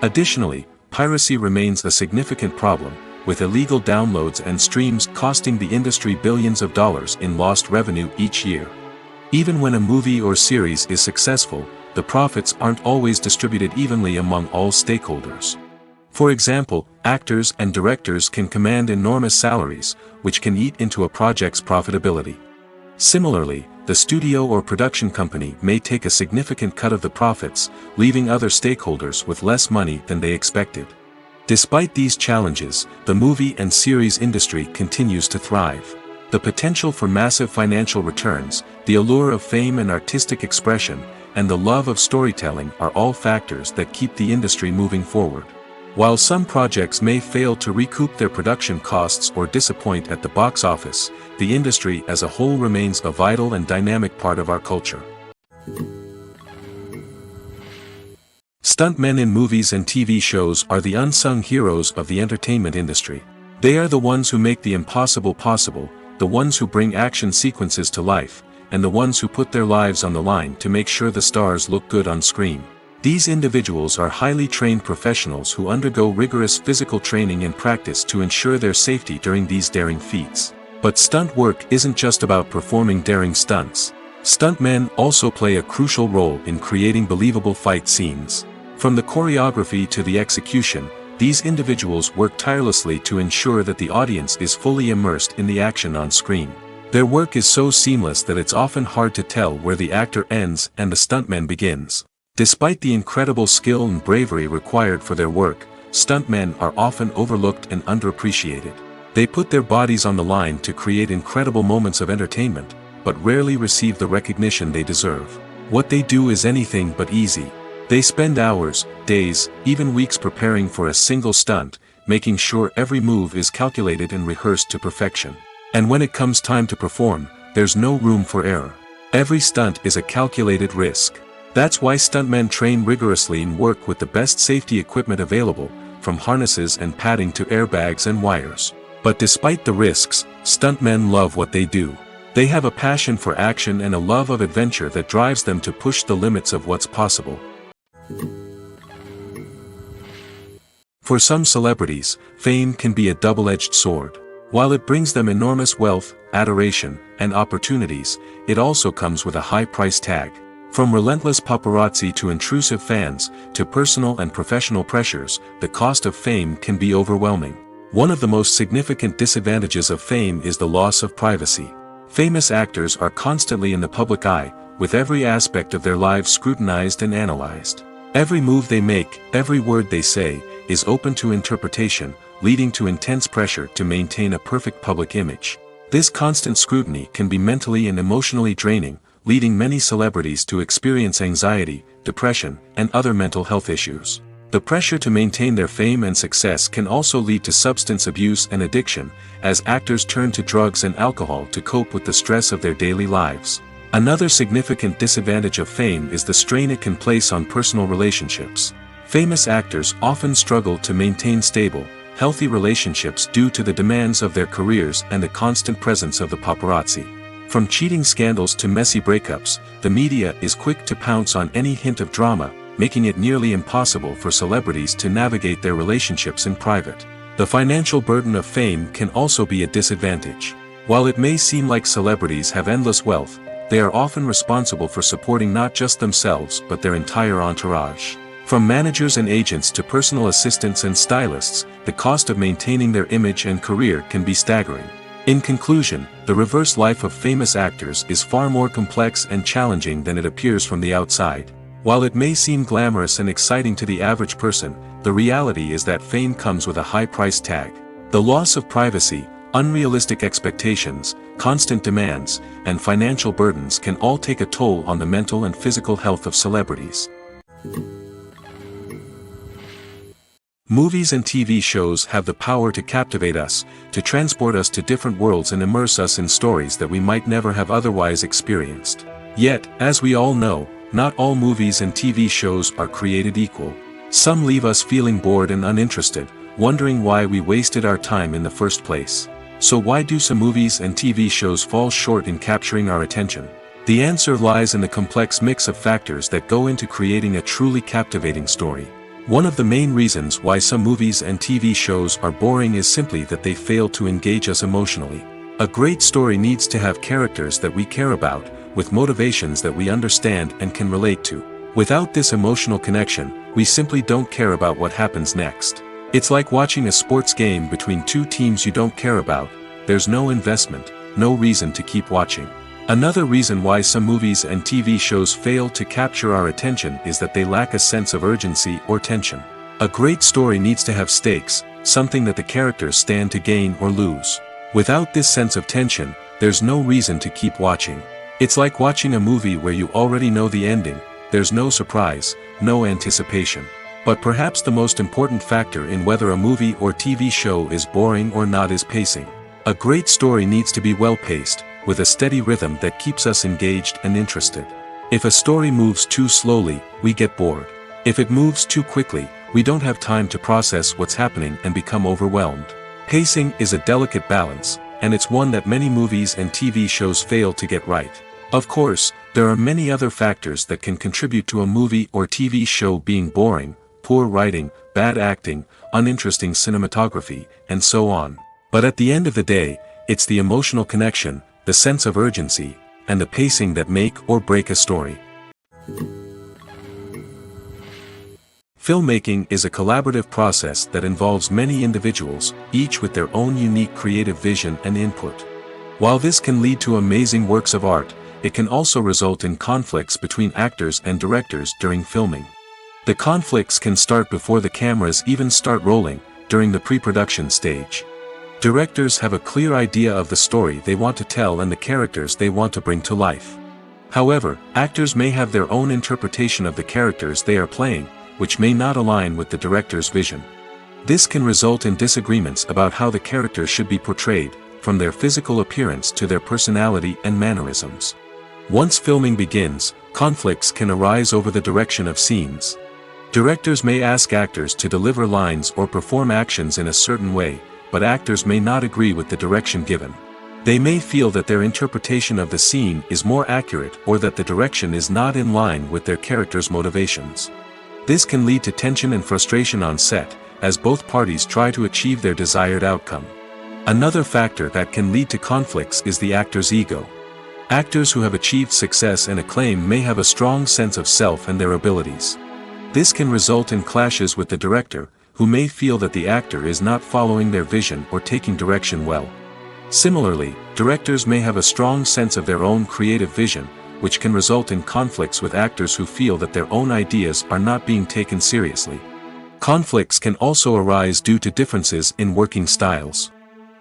Additionally, piracy remains a significant problem, with illegal downloads and streams costing the industry billions of dollars in lost revenue each year. Even when a movie or series is successful, the profits aren't always distributed evenly among all stakeholders. For example, actors and directors can command enormous salaries, which can eat into a project's profitability. Similarly, the studio or production company may take a significant cut of the profits, leaving other stakeholders with less money than they expected. Despite these challenges, the movie and series industry continues to thrive. The potential for massive financial returns, the allure of fame and artistic expression, and the love of storytelling are all factors that keep the industry moving forward. While some projects may fail to recoup their production costs or disappoint at the box office, the industry as a whole remains a vital and dynamic part of our culture. Stuntmen in movies and TV shows are the unsung heroes of the entertainment industry. They are the ones who make the impossible possible, the ones who bring action sequences to life, and the ones who put their lives on the line to make sure the stars look good on screen. These individuals are highly trained professionals who undergo rigorous physical training and practice to ensure their safety during these daring feats. But stunt work isn't just about performing daring stunts. Stuntmen also play a crucial role in creating believable fight scenes. From the choreography to the execution, these individuals work tirelessly to ensure that the audience is fully immersed in the action on screen. Their work is so seamless that it's often hard to tell where the actor ends and the stuntman begins. Despite the incredible skill and bravery required for their work, stuntmen are often overlooked and underappreciated. They put their bodies on the line to create incredible moments of entertainment, but rarely receive the recognition they deserve. What they do is anything but easy. They spend hours, days, even weeks preparing for a single stunt, making sure every move is calculated and rehearsed to perfection. And when it comes time to perform, there's no room for error. Every stunt is a calculated risk. That's why stuntmen train rigorously and work with the best safety equipment available, from harnesses and padding to airbags and wires. But despite the risks, stuntmen love what they do. They have a passion for action and a love of adventure that drives them to push the limits of what's possible. For some celebrities, fame can be a double-edged sword. While it brings them enormous wealth, adoration, and opportunities, it also comes with a high price tag. From relentless paparazzi to intrusive fans, to personal and professional pressures, the cost of fame can be overwhelming. One of the most significant disadvantages of fame is the loss of privacy. Famous actors are constantly in the public eye, with every aspect of their lives scrutinized and analyzed. Every move they make, every word they say, is open to interpretation, leading to intense pressure to maintain a perfect public image. This constant scrutiny can be mentally and emotionally draining, leading many celebrities to experience anxiety, depression, and other mental health issues. The pressure to maintain their fame and success can also lead to substance abuse and addiction, as actors turn to drugs and alcohol to cope with the stress of their daily lives. Another significant disadvantage of fame is the strain it can place on personal relationships. Famous actors often struggle to maintain stable, healthy relationships due to the demands of their careers and the constant presence of the paparazzi. From cheating scandals to messy breakups, the media is quick to pounce on any hint of drama, making it nearly impossible for celebrities to navigate their relationships in private. The financial burden of fame can also be a disadvantage. While it may seem like celebrities have endless wealth, they are often responsible for supporting not just themselves but their entire entourage. From managers and agents to personal assistants and stylists, the cost of maintaining their image and career can be staggering. In conclusion, the reverse life of famous actors is far more complex and challenging than it appears from the outside. While it may seem glamorous and exciting to the average person, the reality is that fame comes with a high price tag. The loss of privacy, unrealistic expectations, constant demands, and financial burdens can all take a toll on the mental and physical health of celebrities. Movies and TV shows have the power to captivate us, to transport us to different worlds and immerse us in stories that we might never have otherwise experienced. Yet, as we all know, not all movies and TV shows are created equal. Some leave us feeling bored and uninterested, wondering why we wasted our time in the first place. So why do some movies and TV shows fall short in capturing our attention? The answer lies in the complex mix of factors that go into creating a truly captivating story. One of the main reasons why some movies and TV shows are boring is simply that they fail to engage us emotionally. A great story needs to have characters that we care about, with motivations that we understand and can relate to. Without this emotional connection, we simply don't care about what happens next. It's like watching a sports game between two teams you don't care about. There's no investment, no reason to keep watching. Another reason why some movies and TV shows fail to capture our attention is that they lack a sense of urgency or tension. A great story needs to have stakes, something that the characters stand to gain or lose. Without this sense of tension, there's no reason to keep watching. It's like watching a movie where you already know the ending. There's no surprise, no anticipation. But perhaps the most important factor in whether a movie or TV show is boring or not is pacing. A great story needs to be well-paced, with a steady rhythm that keeps us engaged and interested. If a story moves too slowly, we get bored. If it moves too quickly, we don't have time to process what's happening and become overwhelmed. Pacing is a delicate balance, and it's one that many movies and TV shows fail to get right. Of course, there are many other factors that can contribute to a movie or TV show being boring: poor writing, bad acting, uninteresting cinematography, and so on. But at the end of the day, it's the emotional connection, the sense of urgency, and the pacing that make or break a story. Filmmaking is a collaborative process that involves many individuals, each with their own unique creative vision and input. While this can lead to amazing works of art, it can also result in conflicts between actors and directors during filming. The conflicts can start before the cameras even start rolling, during the pre-production stage. Directors have a clear idea of the story they want to tell and the characters they want to bring to life. However, actors may have their own interpretation of the characters they are playing, which may not align with the director's vision. This can result in disagreements about how the characters should be portrayed, from their physical appearance to their personality and mannerisms. Once filming begins, conflicts can arise over the direction of scenes. Directors may ask actors to deliver lines or perform actions in a certain way, but actors may not agree with the direction given. They may feel that their interpretation of the scene is more accurate or that the direction is not in line with their character's motivations. This can lead to tension and frustration on set, as both parties try to achieve their desired outcome. Another factor that can lead to conflicts is the actor's ego. Actors who have achieved success and acclaim may have a strong sense of self and their abilities. This can result in clashes with the director, who may feel that the actor is not following their vision or taking direction well. Similarly, directors may have a strong sense of their own creative vision, which can result in conflicts with actors who feel that their own ideas are not being taken seriously. Conflicts can also arise due to differences in working styles.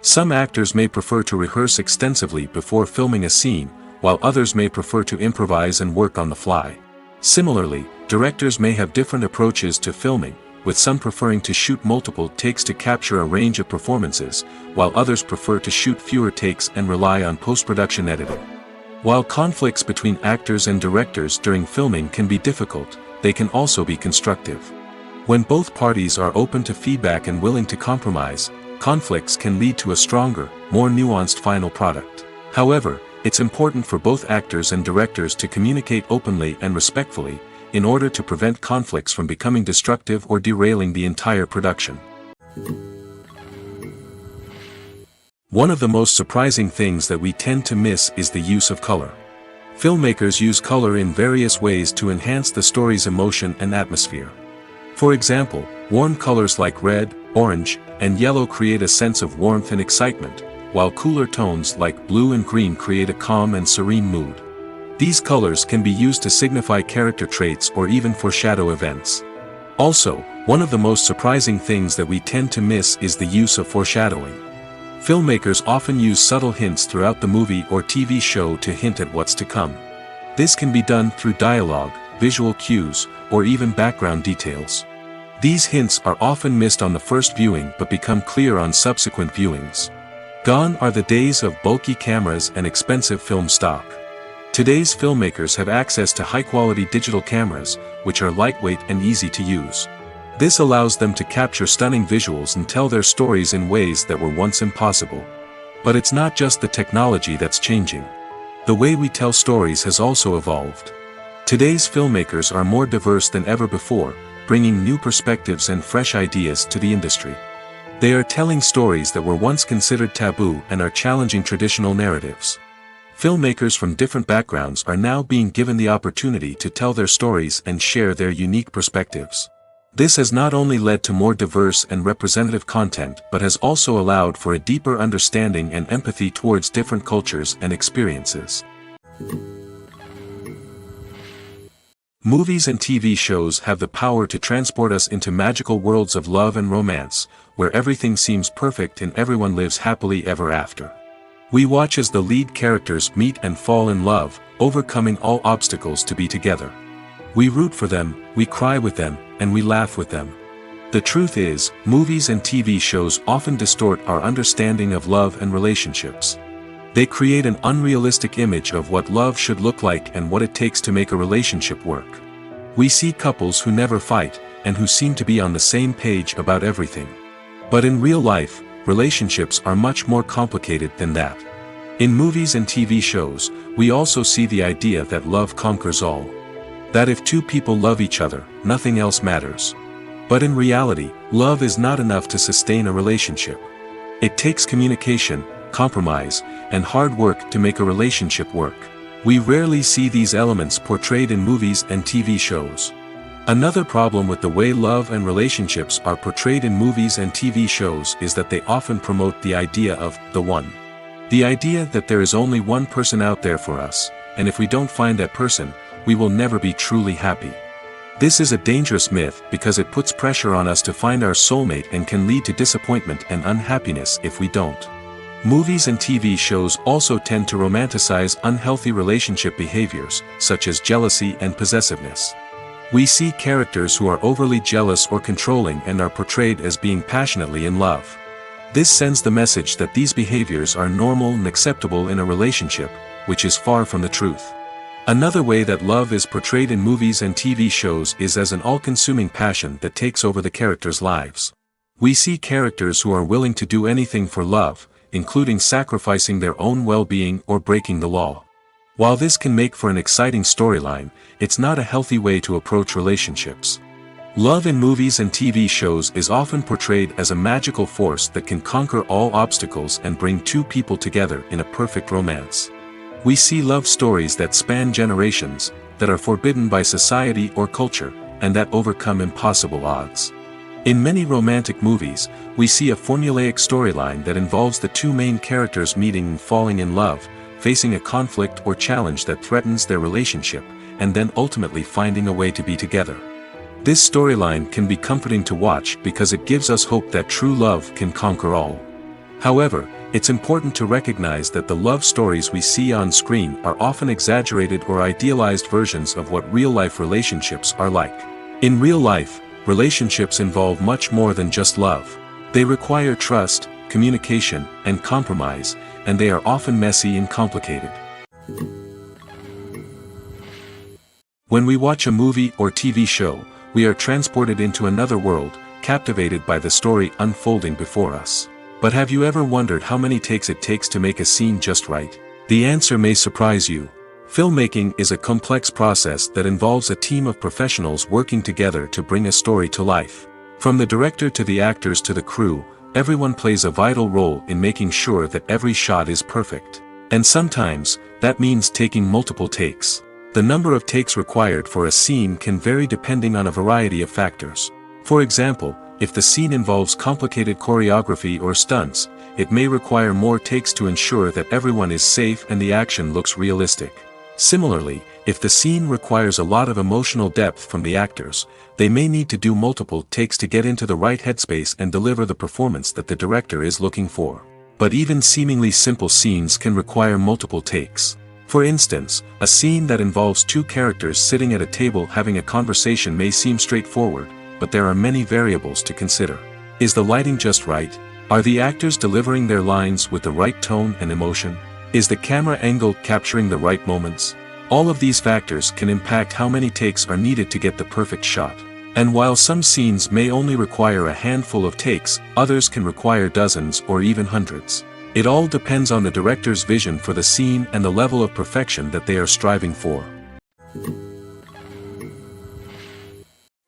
Some actors may prefer to rehearse extensively before filming a scene, while others may prefer to improvise and work on the fly. Similarly, directors may have different approaches to filming, with some preferring to shoot multiple takes to capture a range of performances, while others prefer to shoot fewer takes and rely on post-production editing. While conflicts between actors and directors during filming can be difficult, they can also be constructive. When both parties are open to feedback and willing to compromise, conflicts can lead to a stronger, more nuanced final product. However, it's important for both actors and directors to communicate openly and respectfully, in order to prevent conflicts from becoming destructive or derailing the entire production. One of the most surprising things that we tend to miss is the use of color. Filmmakers use color in various ways to enhance the story's emotion and atmosphere. For example, warm colors like red, orange, and yellow create a sense of warmth and excitement, while cooler tones like blue and green create a calm and serene mood. These colors can be used to signify character traits or even foreshadow events. Also, one of the most surprising things that we tend to miss is the use of foreshadowing. Filmmakers often use subtle hints throughout the movie or TV show to hint at what's to come. This can be done through dialogue, visual cues, or even background details. These hints are often missed on the first viewing but become clear on subsequent viewings. Gone are the days of bulky cameras and expensive film stock. Today's filmmakers have access to high-quality digital cameras, which are lightweight and easy to use. This allows them to capture stunning visuals and tell their stories in ways that were once impossible. But it's not just the technology that's changing. The way we tell stories has also evolved. Today's filmmakers are more diverse than ever before, bringing new perspectives and fresh ideas to the industry. They are telling stories that were once considered taboo and are challenging traditional narratives. Filmmakers from different backgrounds are now being given the opportunity to tell their stories and share their unique perspectives. This has not only led to more diverse and representative content but has also allowed for a deeper understanding and empathy towards different cultures and experiences. Movies and TV shows have the power to transport us into magical worlds of love and romance, where everything seems perfect and everyone lives happily ever after. We watch as the lead characters meet and fall in love, overcoming all obstacles to be together. We root for them, we cry with them, and we laugh with them. The truth is, movies and TV shows often distort our understanding of love and relationships. They create an unrealistic image of what love should look like and what it takes to make a relationship work. We see couples who never fight, and who seem to be on the same page about everything. But in real life, relationships are much more complicated than that. In movies and TV shows, we also see the idea that love conquers all. That if two people love each other, nothing else matters. But in reality, love is not enough to sustain a relationship. It takes communication, compromise, and hard work to make a relationship work. We rarely see these elements portrayed in movies and TV shows. Another problem with the way love and relationships are portrayed in movies and TV shows is that they often promote the idea of the one. The idea that there is only one person out there for us, and if we don't find that person, we will never be truly happy. This is a dangerous myth because it puts pressure on us to find our soulmate and can lead to disappointment and unhappiness if we don't. Movies and TV shows also tend to romanticize unhealthy relationship behaviors, such as jealousy and possessiveness. We see characters who are overly jealous or controlling and are portrayed as being passionately in love. This sends the message that these behaviors are normal and acceptable in a relationship, which is far from the truth. Another way that love is portrayed in movies and TV shows is as an all-consuming passion that takes over the characters' lives. We see characters who are willing to do anything for love, including sacrificing their own well-being or breaking the law. While this can make for an exciting storyline, it's not a healthy way to approach relationships. Love in movies and TV shows is often portrayed as a magical force that can conquer all obstacles and bring two people together in a perfect romance. We see love stories that span generations, that are forbidden by society or culture, and that overcome impossible odds. In many romantic movies, we see a formulaic storyline that involves the two main characters meeting and falling in love, facing a conflict or challenge that threatens their relationship, and then ultimately finding a way to be together. This storyline can be comforting to watch because it gives us hope that true love can conquer all. However, it's important to recognize that the love stories we see on screen are often exaggerated or idealized versions of what real-life relationships are like. In real life, relationships involve much more than just love. They require trust, communication, and compromise, and they are often messy and complicated. When we watch a movie or TV show, we are transported into another world, captivated by the story unfolding before us. But have you ever wondered how many takes it takes to make a scene just right? The answer may surprise you. Filmmaking is a complex process that involves a team of professionals working together to bring a story to life. From the director to the actors to the crew, everyone plays a vital role in making sure that every shot is perfect. And sometimes, that means taking multiple takes. The number of takes required for a scene can vary depending on a variety of factors. For example, if the scene involves complicated choreography or stunts, it may require more takes to ensure that everyone is safe and the action looks realistic. Similarly, if the scene requires a lot of emotional depth from the actors, they may need to do multiple takes to get into the right headspace and deliver the performance that the director is looking for. But even seemingly simple scenes can require multiple takes. For instance, a scene that involves two characters sitting at a table having a conversation may seem straightforward, but there are many variables to consider. Is the lighting just right? Are the actors delivering their lines with the right tone and emotion? Is the camera angle capturing the right moments? All of these factors can impact how many takes are needed to get the perfect shot. And while some scenes may only require a handful of takes, others can require dozens or even hundreds. It all depends on the director's vision for the scene and the level of perfection that they are striving for.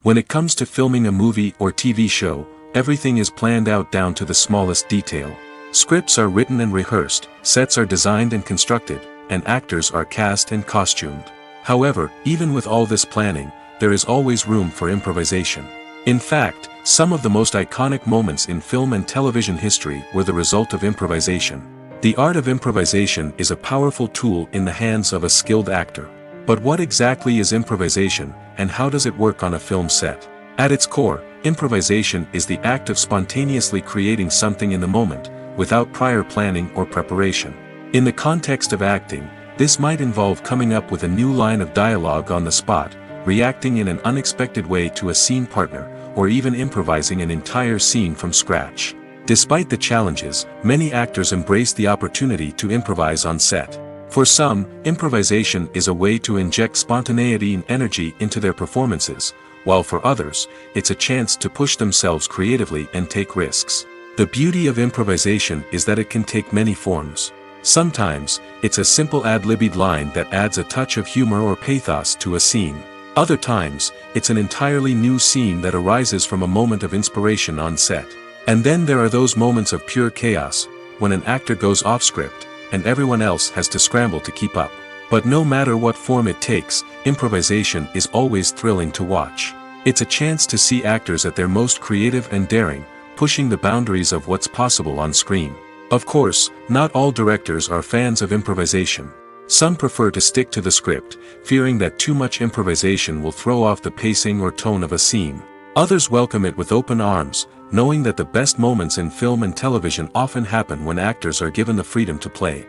When it comes to filming a movie or TV show, everything is planned out down to the smallest detail. Scripts are written and rehearsed, sets are designed and constructed, and actors are cast and costumed. However, even with all this planning, there is always room for improvisation. In fact, some of the most iconic moments in film and television history were the result of improvisation. The art of improvisation is a powerful tool in the hands of a skilled actor. But what exactly is improvisation, and how does it work on a film set? At its core, improvisation is the act of spontaneously creating something in the moment, without prior planning or preparation. In the context of acting, this might involve coming up with a new line of dialogue on the spot, reacting in an unexpected way to a scene partner, or even improvising an entire scene from scratch. Despite the challenges, many actors embrace the opportunity to improvise on set. For some, improvisation is a way to inject spontaneity and energy into their performances, while for others, it's a chance to push themselves creatively and take risks. The beauty of improvisation is that it can take many forms. Sometimes, it's a simple ad-libbed line that adds a touch of humor or pathos to a scene. Other times, it's an entirely new scene that arises from a moment of inspiration on set. And then there are those moments of pure chaos, when an actor goes off script, and everyone else has to scramble to keep up. But no matter what form it takes, improvisation is always thrilling to watch. It's a chance to see actors at their most creative and daring, pushing the boundaries of what's possible on screen. Of course, not all directors are fans of improvisation. Some prefer to stick to the script, fearing that too much improvisation will throw off the pacing or tone of a scene. Others welcome it with open arms, knowing that the best moments in film and television often happen when actors are given the freedom to play.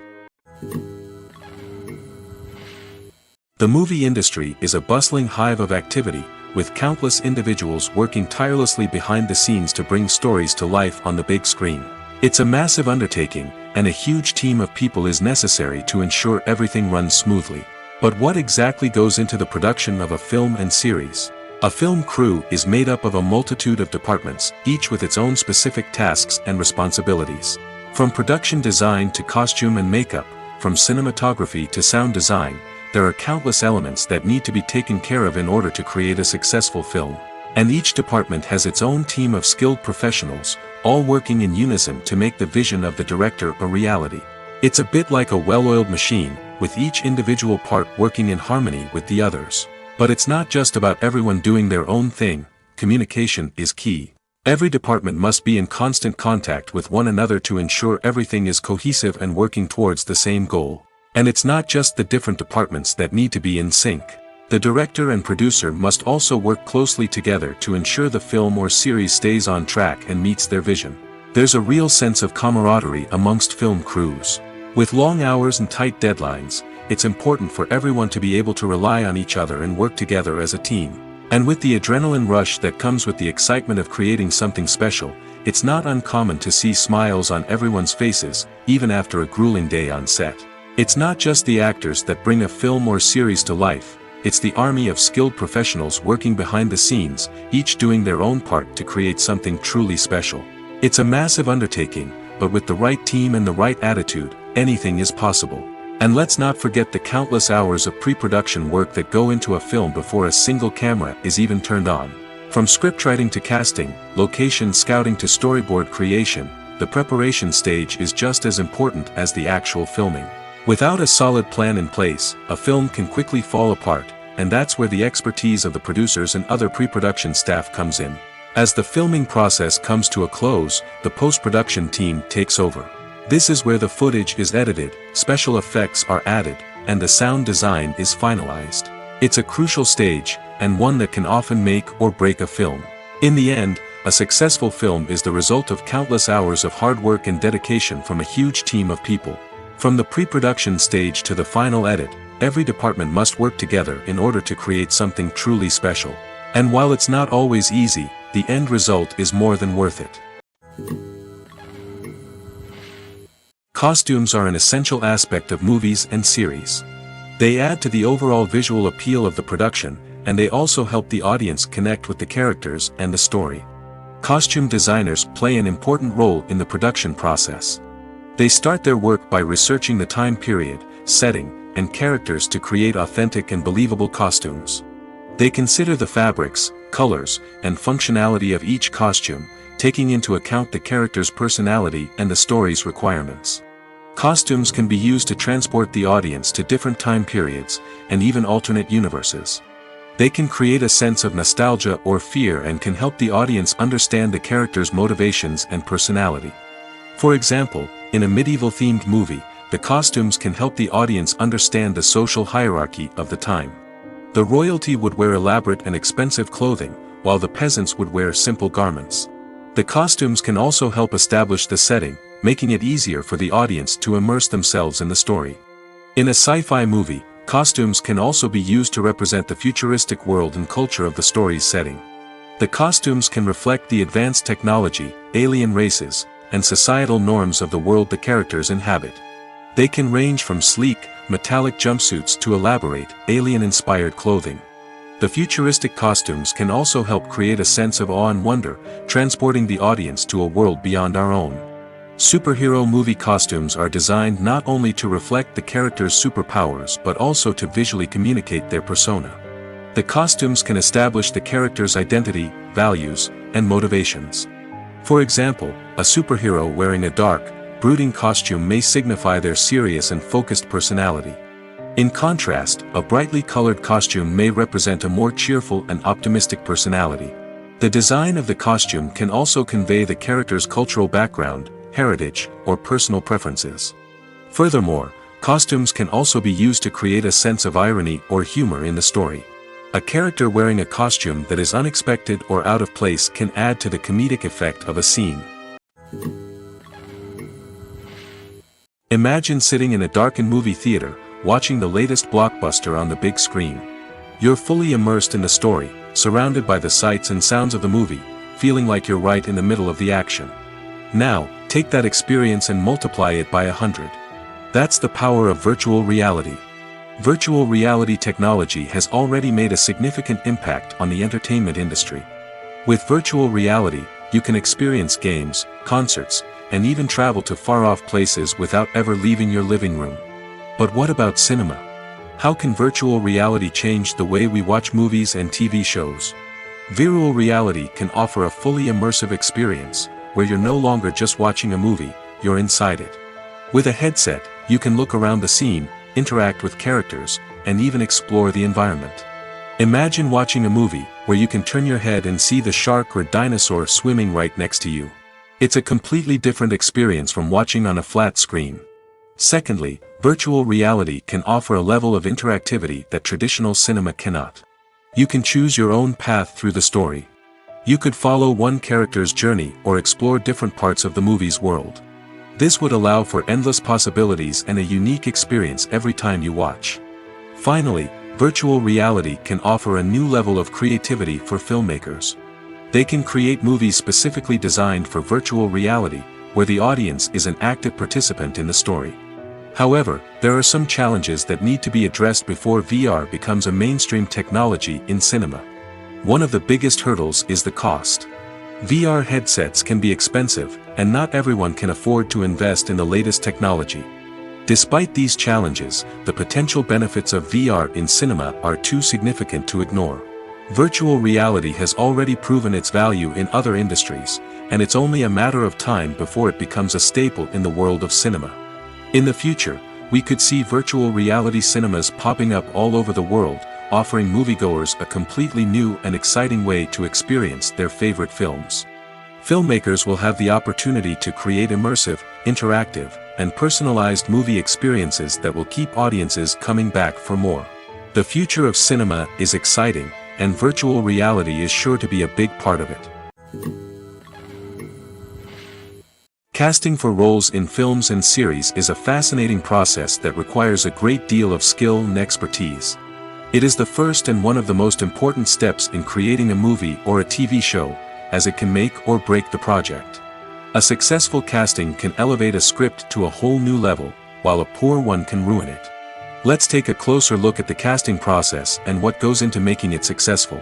The movie industry is a bustling hive of activity, with countless individuals working tirelessly behind the scenes to bring stories to life on the big screen. It's a massive undertaking, and a huge team of people is necessary to ensure everything runs smoothly. But what exactly goes into the production of a film and series? A film crew is made up of a multitude of departments, each with its own specific tasks and responsibilities. From production design to costume and makeup, from cinematography to sound design, there are countless elements that need to be taken care of in order to create a successful film. And each department has its own team of skilled professionals, all working in unison to make the vision of the director a reality. It's a bit like a well-oiled machine, with each individual part working in harmony with the others. But it's not just about everyone doing their own thing. Communication is key. Every department must be in constant contact with one another to ensure everything is cohesive and working towards the same goal. And it's not just the different departments that need to be in sync. The director and producer must also work closely together to ensure the film or series stays on track and meets their vision. There's a real sense of camaraderie amongst film crews. With long hours and tight deadlines, it's important for everyone to be able to rely on each other and work together as a team. And with the adrenaline rush that comes with the excitement of creating something special, it's not uncommon to see smiles on everyone's faces, even after a grueling day on set. It's not just the actors that bring a film or series to life, it's the army of skilled professionals working behind the scenes, each doing their own part to create something truly special. It's a massive undertaking, but with the right team and the right attitude, anything is possible. And let's not forget the countless hours of pre-production work that go into a film before a single camera is even turned on. From scriptwriting to casting, location scouting to storyboard creation, the preparation stage is just as important as the actual filming. Without a solid plan in place, a film can quickly fall apart, and that's where the expertise of the producers and other pre-production staff comes in. As the filming process comes to a close, the post-production team takes over. This is where the footage is edited, special effects are added, and the sound design is finalized. It's a crucial stage, and one that can often make or break a film. In the end, a successful film is the result of countless hours of hard work and dedication from a huge team of people. From the pre-production stage to the final edit, every department must work together in order to create something truly special. And while it's not always easy, the end result is more than worth it. Costumes are an essential aspect of movies and series. They add to the overall visual appeal of the production, and they also help the audience connect with the characters and the story. Costume designers play an important role in the production process. They start their work by researching the time period, setting, and characters to create authentic and believable costumes. They consider the fabrics, colors, and functionality of each costume, taking into account the character's personality and the story's requirements. Costumes can be used to transport the audience to different time periods, and even alternate universes. They can create a sense of nostalgia or fear and can help the audience understand the character's motivations and personality. For example, in a medieval-themed movie, the costumes can help the audience understand the social hierarchy of the time. The royalty would wear elaborate and expensive clothing, while the peasants would wear simple garments. The costumes can also help establish the setting, making it easier for the audience to immerse themselves in the story. In a sci-fi movie, costumes can also be used to represent the futuristic world and culture of the story's setting. The costumes can reflect the advanced technology, alien races, and societal norms of the world the characters inhabit. They can range from sleek, metallic jumpsuits to elaborate, alien-inspired clothing. The futuristic costumes can also help create a sense of awe and wonder, transporting the audience to a world beyond our own. Superhero movie costumes are designed not only to reflect the character's superpowers but also to visually communicate their persona. The costumes can establish the character's identity, values, and motivations. For example, a superhero wearing a dark, brooding costume may signify their serious and focused personality. In contrast, a brightly colored costume may represent a more cheerful and optimistic personality. The design of the costume can also convey the character's cultural background, heritage, or personal preferences. Furthermore, costumes can also be used to create a sense of irony or humor in the story. A character wearing a costume that is unexpected or out of place can add to the comedic effect of a scene. Imagine sitting in a darkened movie theater, watching the latest blockbuster on the big screen. You're fully immersed in the story, surrounded by the sights and sounds of the movie, feeling like you're right in the middle of the action. Now, take that experience and multiply it by 100. That's the power of virtual reality. Virtual reality technology has already made a significant impact on the entertainment industry. With virtual reality, you can experience games, concerts, and even travel to far-off places without ever leaving your living room. But what about cinema? How can virtual reality change the way we watch movies and TV shows? Virtual reality can offer a fully immersive experience, where you're no longer just watching a movie, you're inside it. With a headset, you can look around the scene, interact with characters, and even explore the environment. Imagine watching a movie, where you can turn your head and see the shark or dinosaur swimming right next to you. It's a completely different experience from watching on a flat screen. Secondly, virtual reality can offer a level of interactivity that traditional cinema cannot. You can choose your own path through the story. You could follow one character's journey or explore different parts of the movie's world. This would allow for endless possibilities and a unique experience every time you watch. Finally, virtual reality can offer a new level of creativity for filmmakers. They can create movies specifically designed for virtual reality, where the audience is an active participant in the story. However, there are some challenges that need to be addressed before VR becomes a mainstream technology in cinema. One of the biggest hurdles is the cost. VR headsets can be expensive, and not everyone can afford to invest in the latest technology. Despite these challenges, the potential benefits of VR in cinema are too significant to ignore. Virtual reality has already proven its value in other industries, and it's only a matter of time before it becomes a staple in the world of cinema. In the future, we could see virtual reality cinemas popping up all over the world, offering moviegoers a completely new and exciting way to experience their favorite films. Filmmakers will have the opportunity to create immersive, interactive, and personalized movie experiences that will keep audiences coming back for more. The future of cinema is exciting, and virtual reality is sure to be a big part of it. Casting for roles in films and series is a fascinating process that requires a great deal of skill and expertise. It is the first and one of the most important steps in creating a movie or a TV show, as it can make or break the project. A successful casting can elevate a script to a whole new level, while a poor one can ruin it. Let's take a closer look at the casting process and what goes into making it successful.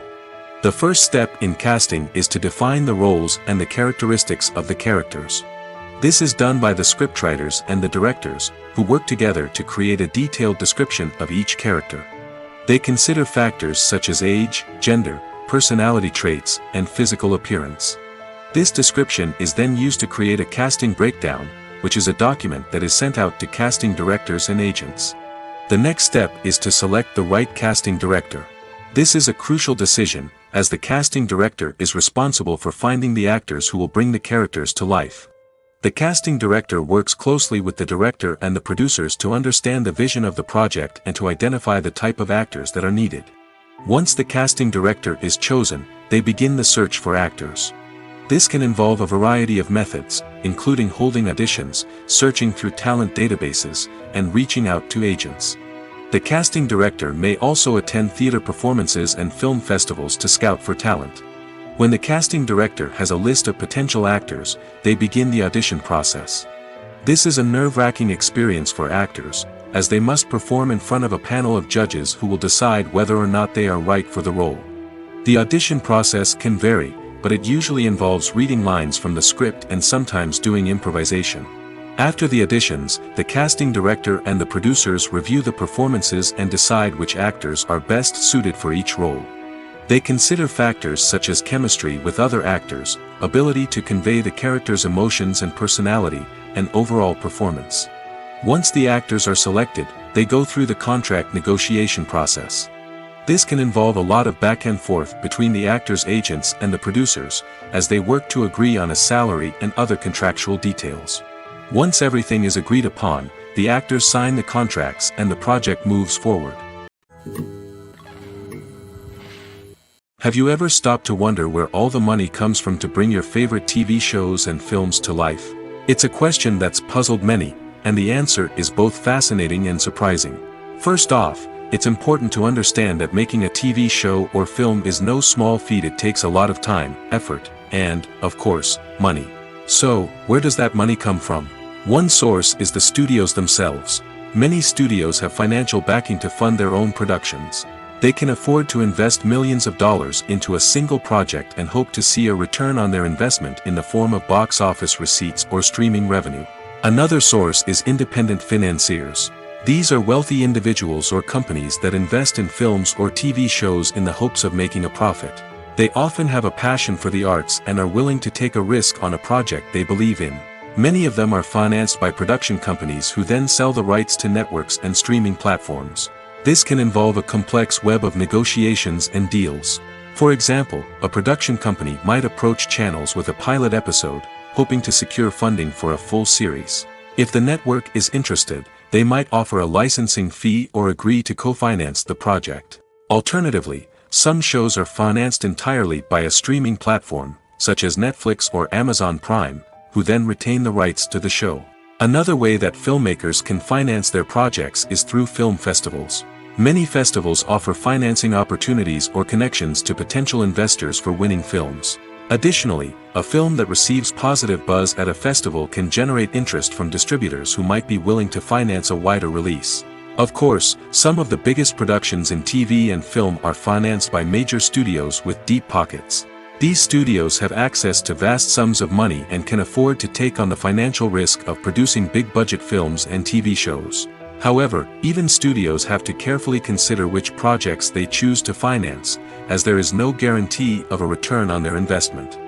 The first step in casting is to define the roles and the characteristics of the characters. This is done by the scriptwriters and the directors, who work together to create a detailed description of each character. They consider factors such as age, gender, personality traits, and physical appearance. This description is then used to create a casting breakdown, which is a document that is sent out to casting directors and agents. The next step is to select the right casting director. This is a crucial decision, as the casting director is responsible for finding the actors who will bring the characters to life. The casting director works closely with the director and the producers to understand the vision of the project and to identify the type of actors that are needed. Once the casting director is chosen, they begin the search for actors. This can involve a variety of methods, including holding auditions, searching through talent databases, and reaching out to agents. The casting director may also attend theater performances and film festivals to scout for talent. When the casting director has a list of potential actors, they begin the audition process. This is a nerve-wracking experience for actors, as they must perform in front of a panel of judges who will decide whether or not they are right for the role. The audition process can vary, but it usually involves reading lines from the script and sometimes doing improvisation. After the auditions, the casting director and the producers review the performances and decide which actors are best suited for each role. They consider factors such as chemistry with other actors, ability to convey the character's emotions and personality, and overall performance. Once the actors are selected, they go through the contract negotiation process. This can involve a lot of back and forth between the actors' agents and the producers, as they work to agree on a salary and other contractual details. Once everything is agreed upon, the actors sign the contracts and the project moves forward. Have you ever stopped to wonder where all the money comes from to bring your favorite TV shows and films to life? It's a question that's puzzled many, and the answer is both fascinating and surprising. First off, it's important to understand that making a TV show or film is no small feat. It takes a lot of time, effort, and, of course, money. So, where does that money come from? One source is the studios themselves. Many studios have financial backing to fund their own productions. They can afford to invest millions of dollars into a single project and hope to see a return on their investment in the form of box office receipts or streaming revenue. Another source is independent financiers. These are wealthy individuals or companies that invest in films or TV shows in the hopes of making a profit. They often have a passion for the arts and are willing to take a risk on a project they believe in. Many of them are financed by production companies who then sell the rights to networks and streaming platforms. This can involve a complex web of negotiations and deals. For example, a production company might approach channels with a pilot episode, hoping to secure funding for a full series. If the network is interested, they might offer a licensing fee or agree to co-finance the project. Alternatively, some shows are financed entirely by a streaming platform, such as Netflix or Amazon Prime, who then retain the rights to the show. Another way that filmmakers can finance their projects is through film festivals. Many festivals offer financing opportunities or connections to potential investors for winning films. Additionally, a film that receives positive buzz at a festival can generate interest from distributors who might be willing to finance a wider release. Of course, some of the biggest productions in TV and film are financed by major studios with deep pockets. These studios have access to vast sums of money and can afford to take on the financial risk of producing big-budget films and TV shows. However, even studios have to carefully consider which projects they choose to finance, as there is no guarantee of a return on their investment.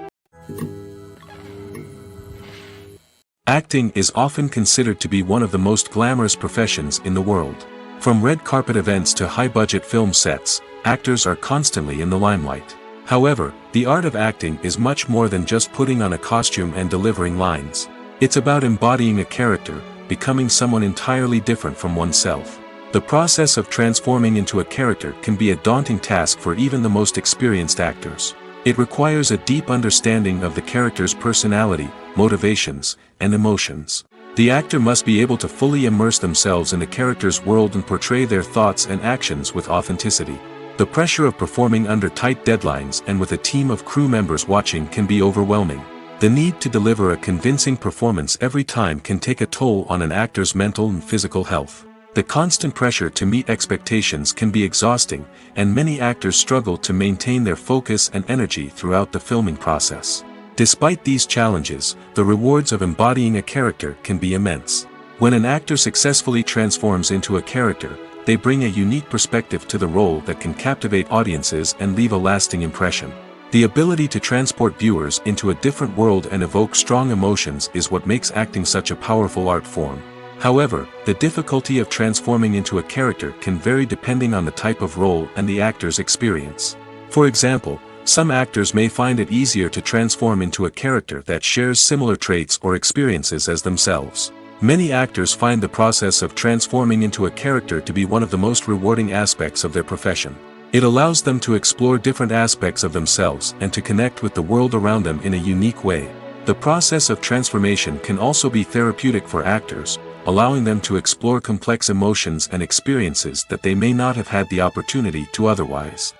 Acting is often considered to be one of the most glamorous professions in the world. From red carpet events to high-budget film sets, actors are constantly in the limelight. However, the art of acting is much more than just putting on a costume and delivering lines. It's about embodying a character, becoming someone entirely different from oneself. The process of transforming into a character can be a daunting task for even the most experienced actors. It requires a deep understanding of the character's personality, motivations, and emotions. The actor must be able to fully immerse themselves in the character's world and portray their thoughts and actions with authenticity. The pressure of performing under tight deadlines and with a team of crew members watching can be overwhelming. The need to deliver a convincing performance every time can take a toll on an actor's mental and physical health. The constant pressure to meet expectations can be exhausting, and many actors struggle to maintain their focus and energy throughout the filming process. Despite these challenges, the rewards of embodying a character can be immense. When an actor successfully transforms into a character, they bring a unique perspective to the role that can captivate audiences and leave a lasting impression. The ability to transport viewers into a different world and evoke strong emotions is what makes acting such a powerful art form. However, the difficulty of transforming into a character can vary depending on the type of role and the actor's experience. For example, some actors may find it easier to transform into a character that shares similar traits or experiences as themselves. Many actors find the process of transforming into a character to be one of the most rewarding aspects of their profession. It allows them to explore different aspects of themselves and to connect with the world around them in a unique way. The process of transformation can also be therapeutic for actors, allowing them to explore complex emotions and experiences that they may not have had the opportunity to otherwise.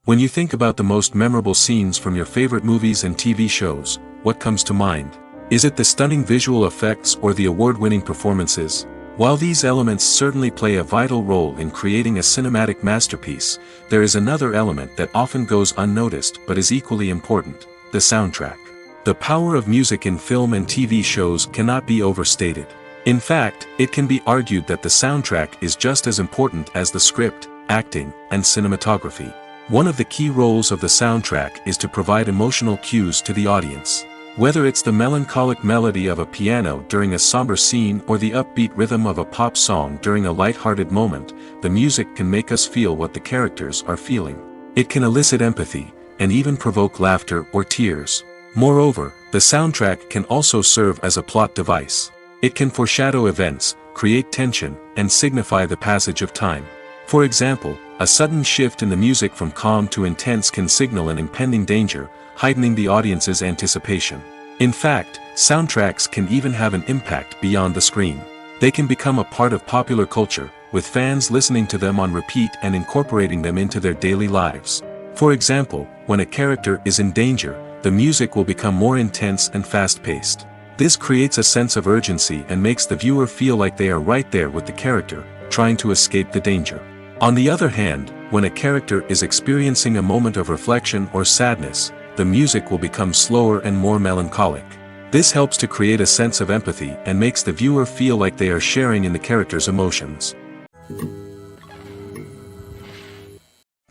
When you think about the most memorable scenes from your favorite movies and TV shows, what comes to mind? Is it the stunning visual effects or the award-winning performances? While these elements certainly play a vital role in creating a cinematic masterpiece, there is another element that often goes unnoticed but is equally important: the soundtrack. The power of music in film and TV shows cannot be overstated. In fact, it can be argued that the soundtrack is just as important as the script, acting, and cinematography. One of the key roles of the soundtrack is to provide emotional cues to the audience. Whether it's the melancholic melody of a piano during a somber scene or the upbeat rhythm of a pop song during a light-hearted moment, the music can make us feel what the characters are feeling. It can elicit empathy, and even provoke laughter or tears. Moreover, the soundtrack can also serve as a plot device. It can foreshadow events, create tension, and signify the passage of time. For example, a sudden shift in the music from calm to intense can signal an impending danger, heightening the audience's anticipation. In fact, soundtracks can even have an impact beyond the screen. They can become a part of popular culture, with fans listening to them on repeat and incorporating them into their daily lives. For example, when a character is in danger, the music will become more intense and fast-paced. This creates a sense of urgency and makes the viewer feel like they are right there with the character, trying to escape the danger. On the other hand, when a character is experiencing a moment of reflection or sadness, the music will become slower and more melancholic. This helps to create a sense of empathy and makes the viewer feel like they are sharing in the character's emotions.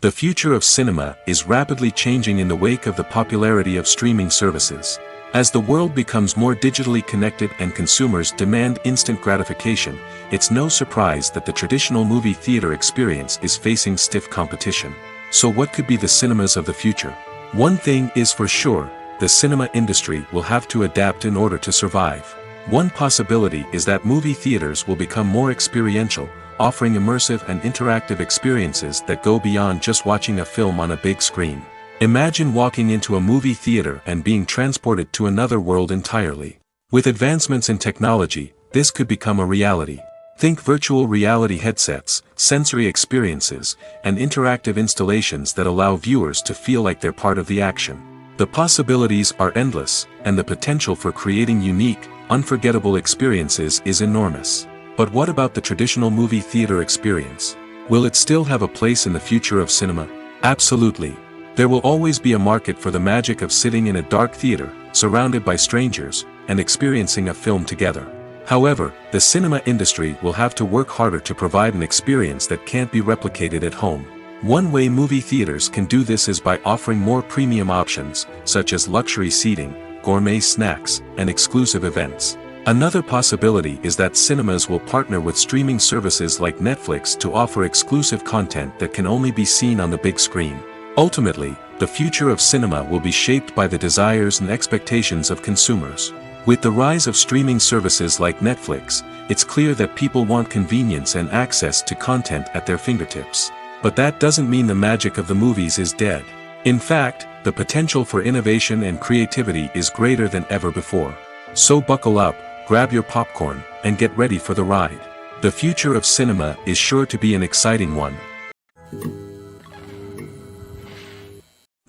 The future of cinema is rapidly changing in the wake of the popularity of streaming services. As the world becomes more digitally connected and consumers demand instant gratification, it's no surprise that the traditional movie theater experience is facing stiff competition. So what could be the cinemas of the future? One thing is for sure, the cinema industry will have to adapt in order to survive. One possibility is that movie theaters will become more experiential, offering immersive and interactive experiences that go beyond just watching a film on a big screen. Imagine walking into a movie theater and being transported to another world entirely. With advancements in technology, this could become a reality. Think virtual reality headsets, sensory experiences, and interactive installations that allow viewers to feel like they're part of the action. The possibilities are endless, and the potential for creating unique, unforgettable experiences is enormous. But what about the traditional movie theater experience? Will it still have a place in the future of cinema? Absolutely. There will always be a market for the magic of sitting in a dark theater, surrounded by strangers, and experiencing a film together. However, the cinema industry will have to work harder to provide an experience that can't be replicated at home. One way movie theaters can do this is by offering more premium options, such as luxury seating, gourmet snacks, and exclusive events. Another possibility is that cinemas will partner with streaming services like Netflix to offer exclusive content that can only be seen on the big screen. Ultimately, the future of cinema will be shaped by the desires and expectations of consumers. With the rise of streaming services like Netflix, it's clear that people want convenience and access to content at their fingertips. But that doesn't mean the magic of the movies is dead. In fact, the potential for innovation and creativity is greater than ever before. So buckle up, grab your popcorn, and get ready for the ride. The future of cinema is sure to be an exciting one.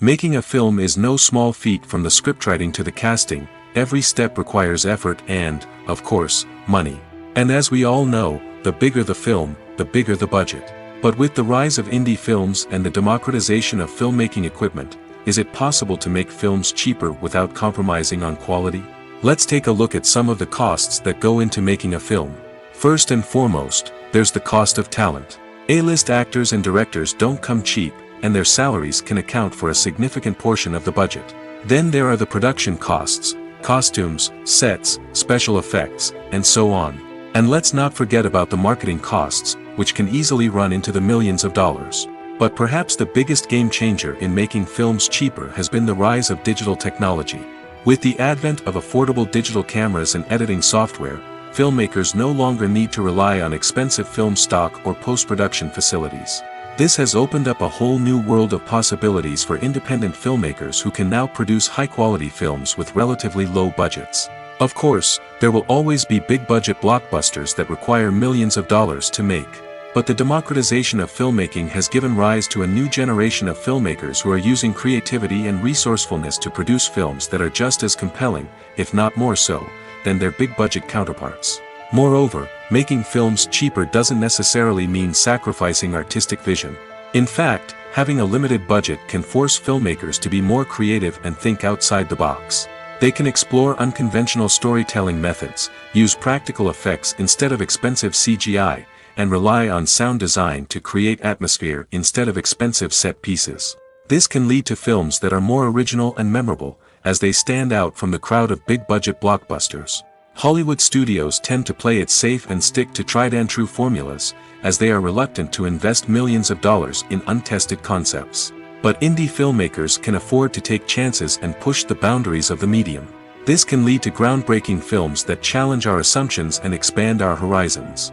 Making a film is no small feat. From the scriptwriting to the casting, every step requires effort and, of course, money. And as we all know, the bigger the film, the bigger the budget. But with the rise of indie films and the democratization of filmmaking equipment, is it possible to make films cheaper without compromising on quality? Let's take a look at some of the costs that go into making a film. First and foremost, there's the cost of talent. A-list actors and directors don't come cheap, and their salaries can account for a significant portion of the budget. Then there are the production costs, costumes, sets, special effects, and so on. And let's not forget about the marketing costs, which can easily run into the millions of dollars. But perhaps the biggest game changer in making films cheaper has been the rise of digital technology. With the advent of affordable digital cameras and editing software, filmmakers no longer need to rely on expensive film stock or post-production facilities. This has opened up a whole new world of possibilities for independent filmmakers who can now produce high-quality films with relatively low budgets. Of course, there will always be big-budget blockbusters that require millions of dollars to make. But the democratization of filmmaking has given rise to a new generation of filmmakers who are using creativity and resourcefulness to produce films that are just as compelling, if not more so, than their big-budget counterparts. Moreover, making films cheaper doesn't necessarily mean sacrificing artistic vision. In fact, having a limited budget can force filmmakers to be more creative and think outside the box. They can explore unconventional storytelling methods, use practical effects instead of expensive CGI, and rely on sound design to create atmosphere instead of expensive set pieces. This can lead to films that are more original and memorable, as they stand out from the crowd of big-budget blockbusters. Hollywood studios tend to play it safe and stick to tried-and-true formulas, as they are reluctant to invest millions of dollars in untested concepts. But indie filmmakers can afford to take chances and push the boundaries of the medium. This can lead to groundbreaking films that challenge our assumptions and expand our horizons.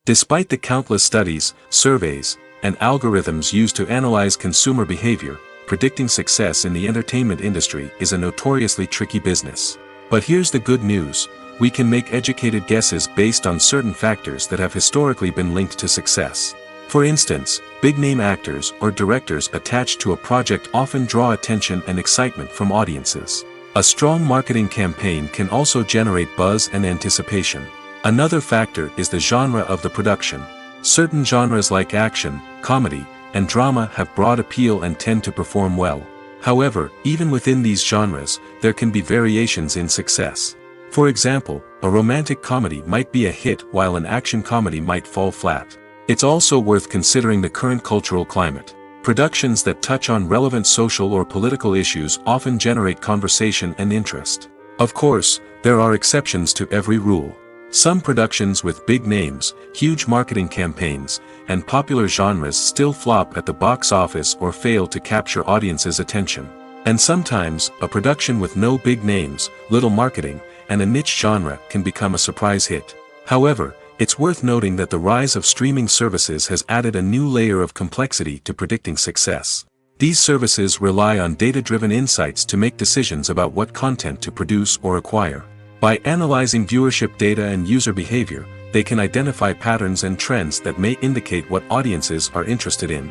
Despite the countless studies, surveys, and algorithms used to analyze consumer behavior, predicting success in the entertainment industry is a notoriously tricky business. But here's the good news: we can make educated guesses based on certain factors that have historically been linked to success. For instance, big-name actors or directors attached to a project often draw attention and excitement from audiences. A strong marketing campaign can also generate buzz and anticipation. Another factor is the genre of the production. Certain genres like action, comedy, and drama have broad appeal and tend to perform well. However, even within these genres, there can be variations in success. For example, a romantic comedy might be a hit while an action comedy might fall flat. It's also worth considering the current cultural climate. Productions that touch on relevant social or political issues often generate conversation and interest. Of course, there are exceptions to every rule. Some productions with big names, huge marketing campaigns, and popular genres still flop at the box office or fail to capture audiences' attention. And sometimes, a production with no big names, little marketing, and a niche genre can become a surprise hit. However, it's worth noting that the rise of streaming services has added a new layer of complexity to predicting success. These services rely on data-driven insights to make decisions about what content to produce or acquire. By analyzing viewership data and user behavior, they can identify patterns and trends that may indicate what audiences are interested in.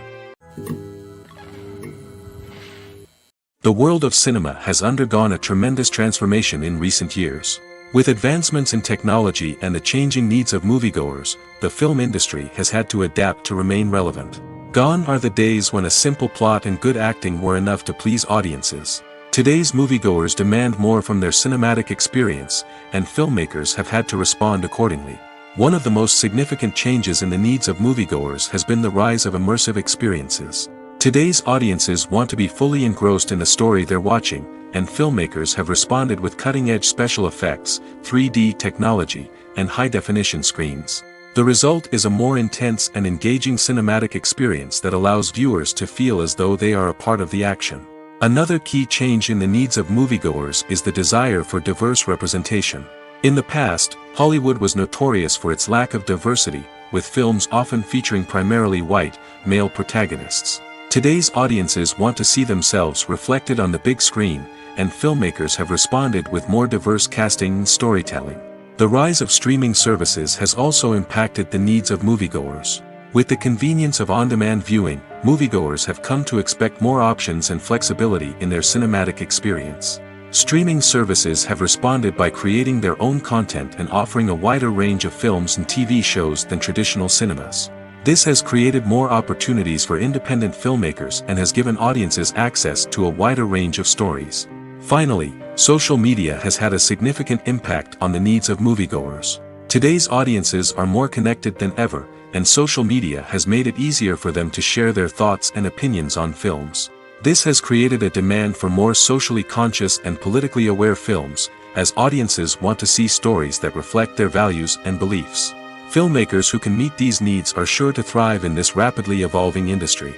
The world of cinema has undergone a tremendous transformation in recent years. With advancements in technology and the changing needs of moviegoers, the film industry has had to adapt to remain relevant. Gone are the days when a simple plot and good acting were enough to please audiences. Today's moviegoers demand more from their cinematic experience, and filmmakers have had to respond accordingly. One of the most significant changes in the needs of moviegoers has been the rise of immersive experiences. Today's audiences want to be fully engrossed in the story they're watching, and filmmakers have responded with cutting-edge special effects, 3D technology, and high-definition screens. The result is a more intense and engaging cinematic experience that allows viewers to feel as though they are a part of the action. Another key change in the needs of moviegoers is the desire for diverse representation. In the past, Hollywood was notorious for its lack of diversity, with films often featuring primarily white, male protagonists. Today's audiences want to see themselves reflected on the big screen, and filmmakers have responded with more diverse casting and storytelling. The rise of streaming services has also impacted the needs of moviegoers. With the convenience of on-demand viewing, moviegoers have come to expect more options and flexibility in their cinematic experience. Streaming services have responded by creating their own content and offering a wider range of films and TV shows than traditional cinemas. This has created more opportunities for independent filmmakers and has given audiences access to a wider range of stories. Finally, social media has had a significant impact on the needs of moviegoers. Today's audiences are more connected than ever, and social media has made it easier for them to share their thoughts and opinions on films. This has created a demand for more socially conscious and politically aware films, as audiences want to see stories that reflect their values and beliefs. Filmmakers who can meet these needs are sure to thrive in this rapidly evolving industry.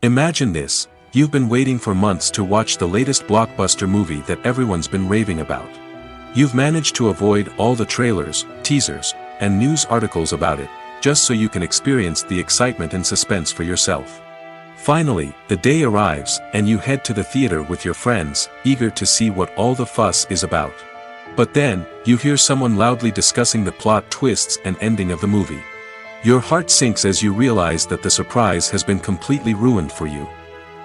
Imagine this: you've been waiting for months to watch the latest blockbuster movie that everyone's been raving about. You've managed to avoid all the trailers, teasers, and news articles about it, just so you can experience the excitement and suspense for yourself. Finally, the day arrives, and you head to the theater with your friends, eager to see what all the fuss is about. But then, you hear someone loudly discussing the plot twists and ending of the movie. Your heart sinks as you realize that the surprise has been completely ruined for you.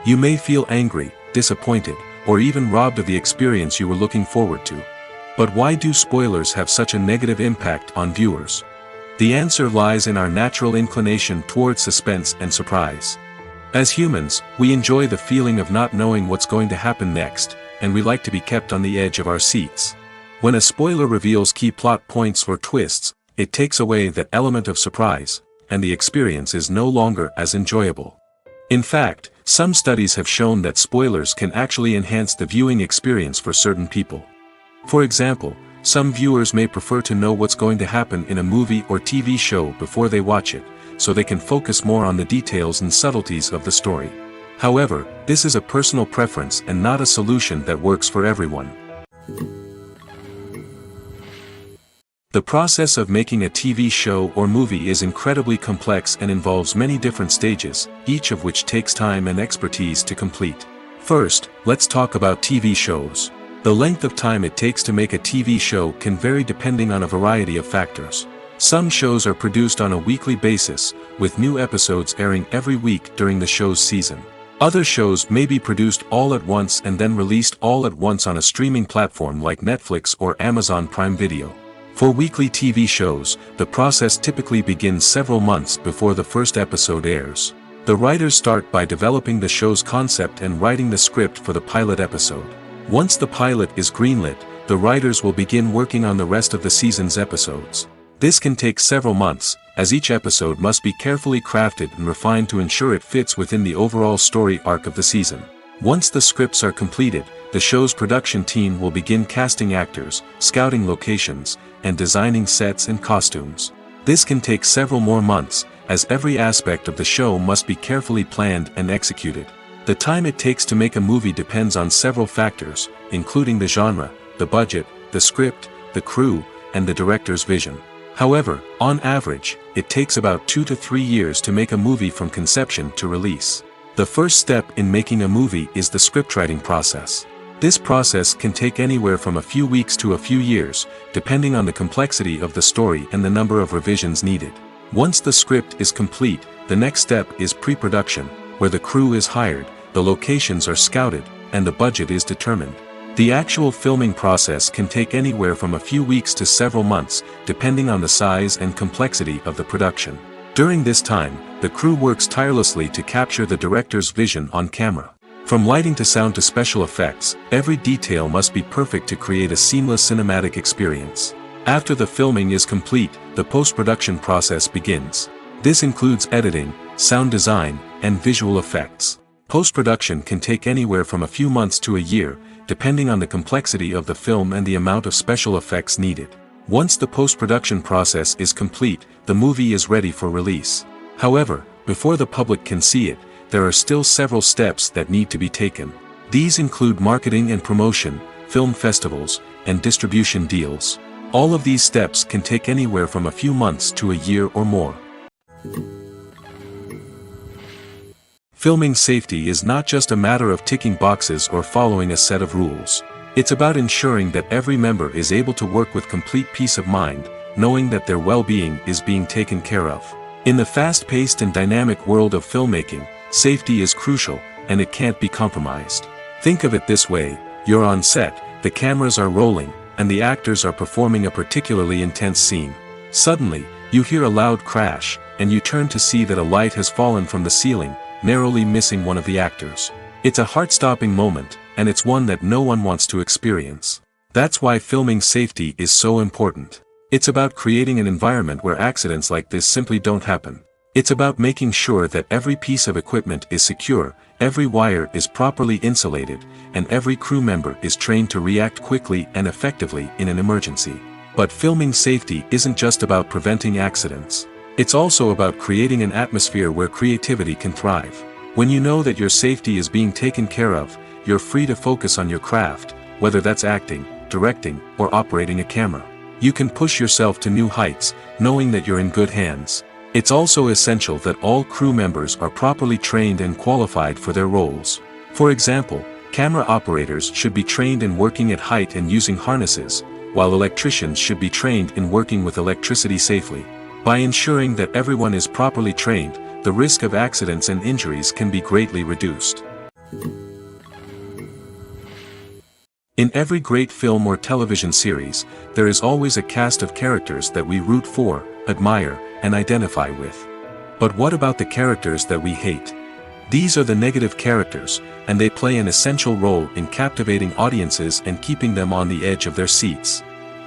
You may feel angry, disappointed, or even robbed of the experience you were looking forward to. But why do spoilers have such a negative impact on viewers? The answer lies in our natural inclination toward suspense and surprise. As humans, we enjoy the feeling of not knowing what's going to happen next, and we like to be kept on the edge of our seats. When a spoiler reveals key plot points or twists, it takes away that element of surprise, and the experience is no longer as enjoyable. In fact, some studies have shown that spoilers can actually enhance the viewing experience for certain people. For example, some viewers may prefer to know what's going to happen in a movie or TV show before they watch it, so they can focus more on the details and subtleties of the story. However, this is a personal preference and not a solution that works for everyone. The process of making a TV show or movie is incredibly complex and involves many different stages, each of which takes time and expertise to complete. First, let's talk about TV shows. The length of time it takes to make a TV show can vary depending on a variety of factors. Some shows are produced on a weekly basis, with new episodes airing every week during the show's season. Other shows may be produced all at once and then released all at once on a streaming platform like Netflix or Amazon Prime Video. For weekly TV shows, the process typically begins several months before the first episode airs. The writers start by developing the show's concept and writing the script for the pilot episode. Once the pilot is greenlit, the writers will begin working on the rest of the season's episodes. This can take several months, as each episode must be carefully crafted and refined to ensure it fits within the overall story arc of the season. Once the scripts are completed, the show's production team will begin casting actors, scouting locations, and designing sets and costumes. This can take several more months, as every aspect of the show must be carefully planned and executed. The time it takes to make a movie depends on several factors, including the genre, the budget, the script, the crew, and the director's vision. However, on average, it takes about 2 to 3 years to make a movie from conception to release. The first step in making a movie is the scriptwriting process. This process can take anywhere from a few weeks to a few years, depending on the complexity of the story and the number of revisions needed. Once the script is complete, the next step is pre-production, where the crew is hired, the locations are scouted, and the budget is determined. The actual filming process can take anywhere from a few weeks to several months, depending on the size and complexity of the production. During this time, the crew works tirelessly to capture the director's vision on camera. From lighting to sound to special effects, every detail must be perfect to create a seamless cinematic experience. After the filming is complete, the post-production process begins. This includes editing, sound design, and visual effects. Post-production can take anywhere from a few months to a year, depending on the complexity of the film and the amount of special effects needed. Once the post-production process is complete, the movie is ready for release. However, before the public can see it, there are still several steps that need to be taken. These include marketing and promotion, film festivals, and distribution deals. All of these steps can take anywhere from a few months to a year or more. Filming safety is not just a matter of ticking boxes or following a set of rules. It's about ensuring that every member is able to work with complete peace of mind, knowing that their well-being is being taken care of. In the fast-paced and dynamic world of filmmaking, safety is crucial, and it can't be compromised. Think of it this way: you're on set, the cameras are rolling, and the actors are performing a particularly intense scene. Suddenly, you hear a loud crash, and you turn to see that a light has fallen from the ceiling, narrowly missing one of the actors. It's a heart-stopping moment, and it's one that no one wants to experience. That's why filming safety is so important. It's about creating an environment where accidents like this simply don't happen. It's about making sure that every piece of equipment is secure, every wire is properly insulated, and every crew member is trained to react quickly and effectively in an emergency. But filming safety isn't just about preventing accidents. It's also about creating an atmosphere where creativity can thrive. When you know that your safety is being taken care of, you're free to focus on your craft, whether that's acting, directing, or operating a camera. You can push yourself to new heights, knowing that you're in good hands. It's also essential that all crew members are properly trained and qualified for their roles. For example, camera operators should be trained in working at height and using harnesses, while electricians should be trained in working with electricity safely. By ensuring that everyone is properly trained, the risk of accidents and injuries can be greatly reduced. In every great film or television series, there is always a cast of characters that we root for, admire, and identify with. But what about the characters that we hate? These are the negative characters, and they play an essential role in captivating audiences and keeping them on the edge of their seats.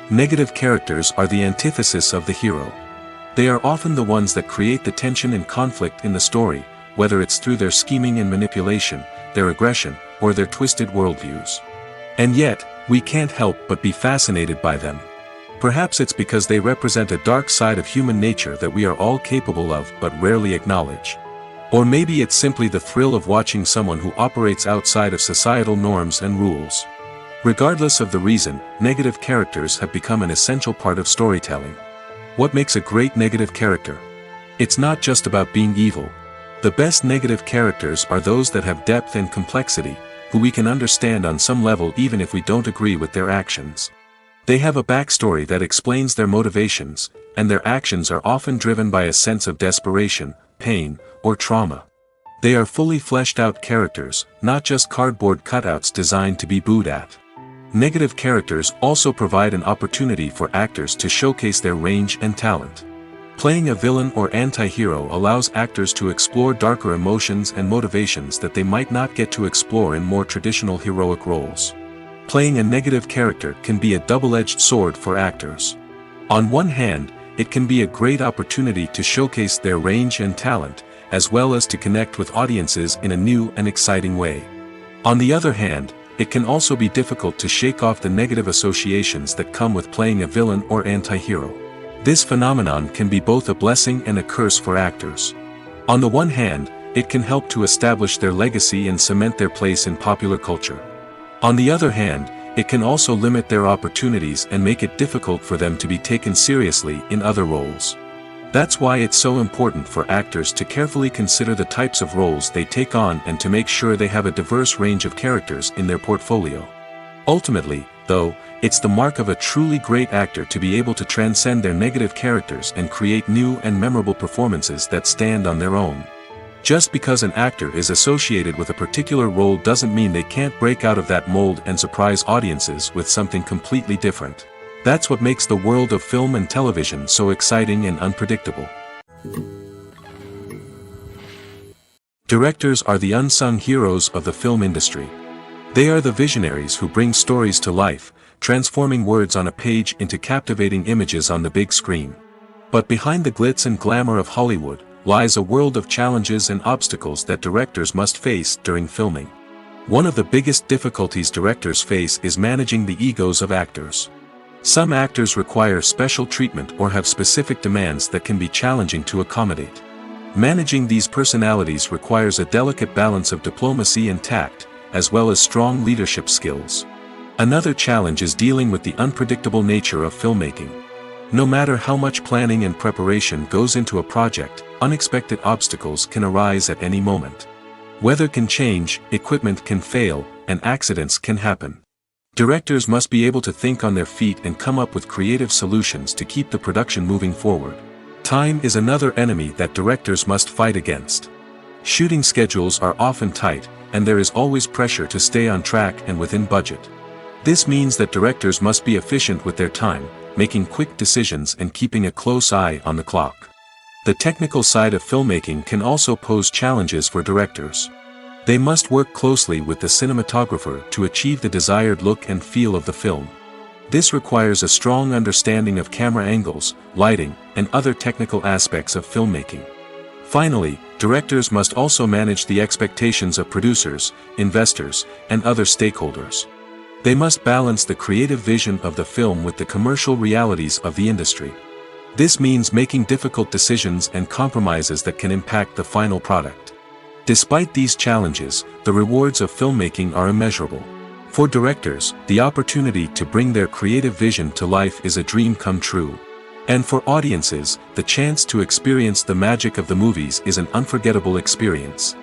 Negative characters are the antithesis of the hero. They are often the ones that create the tension and conflict in the story, whether it's through their scheming and manipulation, their aggression, or their twisted worldviews. And yet, we can't help but be fascinated by them. Perhaps it's because they represent a dark side of human nature that we are all capable of but rarely acknowledge. Or maybe it's simply the thrill of watching someone who operates outside of societal norms and rules. Regardless of the reason, negative characters have become an essential part of storytelling. What makes a great negative character? It's not just about being evil. The best negative characters are those that have depth and complexity, who we can understand on some level even if we don't agree with their actions. They have a backstory that explains their motivations, and their actions are often driven by a sense of desperation, pain, or trauma. They are fully fleshed out characters, not just cardboard cutouts designed to be booed at. Negative characters also provide an opportunity for actors to showcase their range and talent. Playing a villain or anti-hero allows actors to explore darker emotions and motivations that they might not get to explore in more traditional heroic roles. Playing a negative character can be a double-edged sword for actors. On one hand, it can be a great opportunity to showcase their range and talent, as well as to connect with audiences in a new and exciting way. On the other hand, it can also be difficult to shake off the negative associations that come with playing a villain or anti-hero. This phenomenon can be both a blessing and a curse for actors. On the one hand, it can help to establish their legacy and cement their place in popular culture. On the other hand, it can also limit their opportunities and make it difficult for them to be taken seriously in other roles. That's why it's so important for actors to carefully consider the types of roles they take on and to make sure they have a diverse range of characters in their portfolio. Ultimately, though, it's the mark of a truly great actor to be able to transcend their negative characters and create new and memorable performances that stand on their own. Just because an actor is associated with a particular role doesn't mean they can't break out of that mold and surprise audiences with something completely different. That's what makes the world of film and television so exciting and unpredictable. Directors are the unsung heroes of the film industry. They are the visionaries who bring stories to life, transforming words on a page into captivating images on the big screen. But behind the glitz and glamour of Hollywood lies a world of challenges and obstacles that directors must face during filming. One of the biggest difficulties directors face is managing the egos of actors. Some actors require special treatment or have specific demands that can be challenging to accommodate. Managing these personalities requires a delicate balance of diplomacy and tact, as well as strong leadership skills. Another challenge is dealing with the unpredictable nature of filmmaking. No matter how much planning and preparation goes into a project, unexpected obstacles can arise at any moment. Weather can change, equipment can fail, and accidents can happen. Directors must be able to think on their feet and come up with creative solutions to keep the production moving forward. Time is another enemy that directors must fight against. Shooting schedules are often tight, and there is always pressure to stay on track and within budget. This means that directors must be efficient with their time, making quick decisions and keeping a close eye on the clock. The technical side of filmmaking can also pose challenges for directors. They must work closely with the cinematographer to achieve the desired look and feel of the film. This requires a strong understanding of camera angles, lighting, and other technical aspects of filmmaking. Finally, directors must also manage the expectations of producers, investors, and other stakeholders. They must balance the creative vision of the film with the commercial realities of the industry. This means making difficult decisions and compromises that can impact the final product. Despite these challenges, the rewards of filmmaking are immeasurable. For directors, the opportunity to bring their creative vision to life is a dream come true. And for audiences, the chance to experience the magic of the movies is an unforgettable experience.